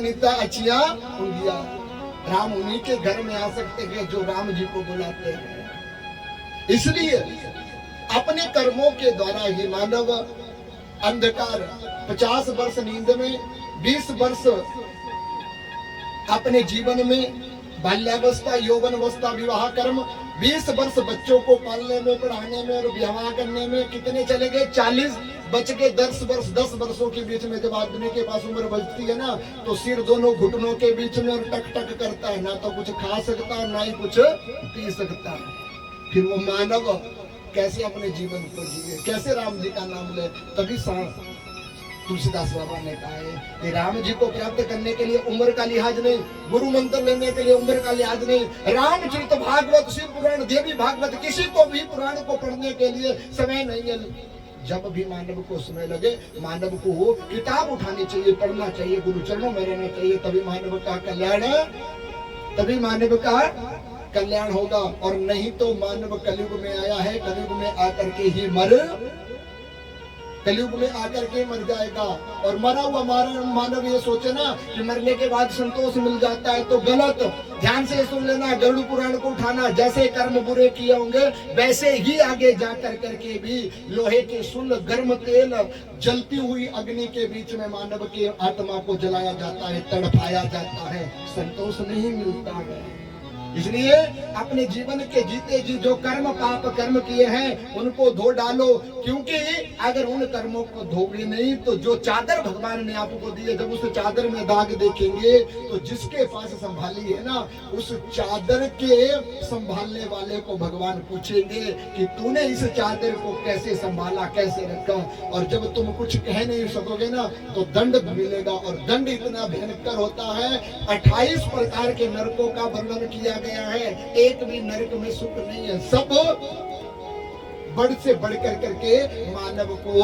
नीता अच्छिया उंगिया। राम उन्हीं के घर में आ सकते हैं जो राम जी को बुलाते हैं। इसलिए अपने कर्मों के द्वारा ही मानव अंधकार 50 वर्ष नींद में, 20 वर्ष अपने जीवन में बाल्यावस्था, यौवनावस्था, विवाह कर्म, 20 वर्ष बच्चों को पालने में, पढ़ाने में और विवाह करने में कितने चले गए? 40 बच के 10 वर्ष। 10 वर्षों के बीच में जब आदमी के पास उम्र बचती है ना तो सिर दोनों घुटनों के बीच में और टक टक करता है, ना तो कुछ खा सकता है ना ही कुछ पी सकता है। फिर वो मानव कैसे अपने जीवन को जिए, कैसे राम जी का नाम ले? तभी तुलसीदास बाबा ने कहा है कि राम जी को प्राप्त करने के लिए उम्र का लिहाज नहीं, गुरु मंत्र लेने के लिए उम्र का लिहाज नहीं। रामचरित भागवत, शिव पुराण, देवी भागवत, किसी को भी पुराण को पढ़ने के लिए समय नहीं है। जब भी मानव को समय लगे, मानव को वो किताब उठानी चाहिए, पढ़ना चाहिए, गुरु चरणों में रहना चाहिए, तभी मानव का कल्याण, तभी मानव का कल्याण होगा, और नहीं तो मानव कलयुग में आया है, कलयुग में आकर के ही कलयुग में आकर के मर जाएगा। और मरा हुआ मानव ये सोचे ना कि मरने के बाद संतोष मिल जाता है, तो गलत। ध्यान से सुन लेना, गरुड़ पुराण को उठाना, जैसे कर्म बुरे किए होंगे वैसे ही आगे जा करके भी लोहे के सुल गर्म तेल जलती हुई अग्नि के बीच में मानव की आत्मा को जलाया जाता है, तड़पाया जाता है, संतोष नहीं मिलता है। इसलिए अपने जीवन के जीते जी जो कर्म पाप कर्म किए हैं उनको धो डालो, क्योंकि अगर उन कर्मों को धोगे नहीं तो जो चादर भगवान ने आपको दी है, जब उस चादर में दाग देखेंगे तो जिसके पास संभाली है ना, उस चादर के संभालने वाले को भगवान पूछेंगे कि तूने इस चादर को कैसे संभाला, कैसे रखा। और जब तुम कुछ कह नहीं सकोगे ना तो दंड मिलेगा, और दंड इतना भयंकर होता है। 28 प्रकार के नरकों का वर्णन किया गया है, एक भी नरक में सुख नहीं है, सब बढ़ से बढ़कर करके मानव को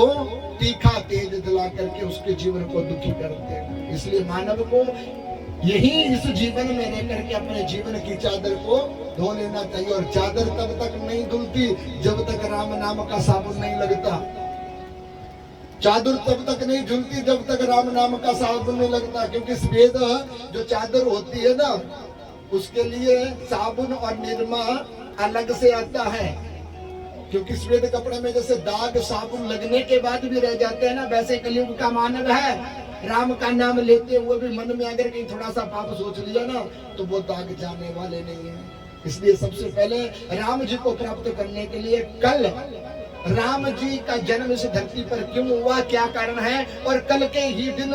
तीखा तेज जला करके उसके जीवन को दुखी करते हैं। इसलिए मानव को यही इस जीवन में रह करके अपने जीवन की चादर को धो लेना चाहिए। और चादर तब तक नहीं धुलती जब तक राम नाम का साबुन नहीं लगता। चादर तब तक नहीं धुलती जब तक राम नाम का साबुन नहीं लगता, क्योंकि सफेद जो चादर होती है ना, उसके लिए साबुन और निरमा अलग से आता है। क्योंकि सफेद कपड़े में जैसे दाग साबुन लगने के बाद भी रह जाते हैं ना, वैसे कलयुग का मानव है। राम का नाम लेते हुए भी मन में अगर कहीं थोड़ा सा पाप सोच लिया ना तो वो दाग जाने वाले नहीं है। इसलिए सबसे पहले राम जी को प्राप्त करने के लिए कल राम जी का जन्म इस धरती पर क्यों हुआ, क्या कारण है, और कल के ही दिन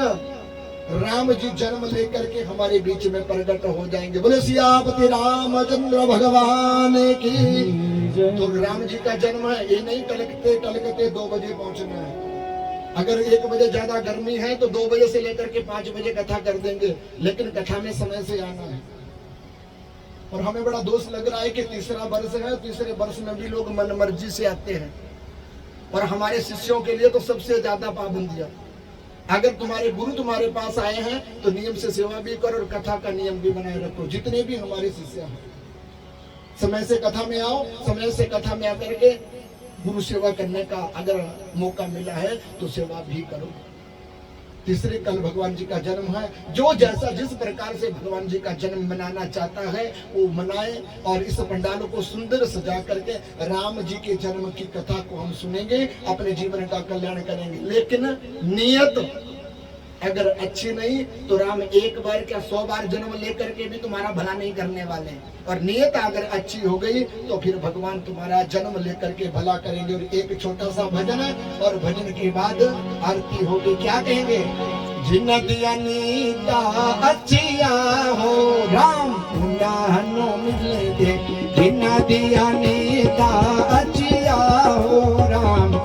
राम जी जन्म लेकर के हमारे बीच में प्रकट हो जाएंगे। बोले सियापति रामचंद्र भगवान की। तो राम जी का जन्म है, ये नहीं टलकते 2 बजे पहुंचना है। अगर 1 बजे ज्यादा गर्मी है तो 2 बजे से लेकर के 5 बजे कथा कर देंगे, लेकिन कथा में समय से आना है। और हमें बड़ा दोष लग रहा है कि तीसरा वर्ष है, तीसरे वर्ष में भी लोग मन मर्जी से आते हैं। और हमारे शिष्यों के लिए तो सबसे ज्यादा पाबंदियां। अगर तुम्हारे गुरु तुम्हारे पास आए हैं तो नियम से सेवा भी करो और कथा का नियम भी बनाए रखो। जितने भी हमारे शिष्य हैं, समय से कथा में आओ, समय से कथा में आकर के गुरु सेवा करने का अगर मौका मिला है तो सेवा भी करो। तीसरे कल भगवान जी का जन्म है। जो जैसा जिस प्रकार से भगवान जी का जन्म मनाना चाहता है वो मनाए। और इस पंडालों को सुंदर सजा करके राम जी के जन्म की कथा को हम सुनेंगे, अपने जीवन का कल्याण करेंगे। लेकिन नियत अगर अच्छी नहीं तो राम 1 बार क्या 100 बार जन्म लेकर के भी तुम्हारा भला नहीं करने वाले। और नियत अगर अच्छी हो गई तो फिर भगवान तुम्हारा जन्म लेकर के भला करेंगे। और एक छोटा सा भजन है, और भजन के बाद आरती होगी। क्या कहेंगे? जिन दिया नीता अच्छिया हो राम मिले दे, जिन दिया नीता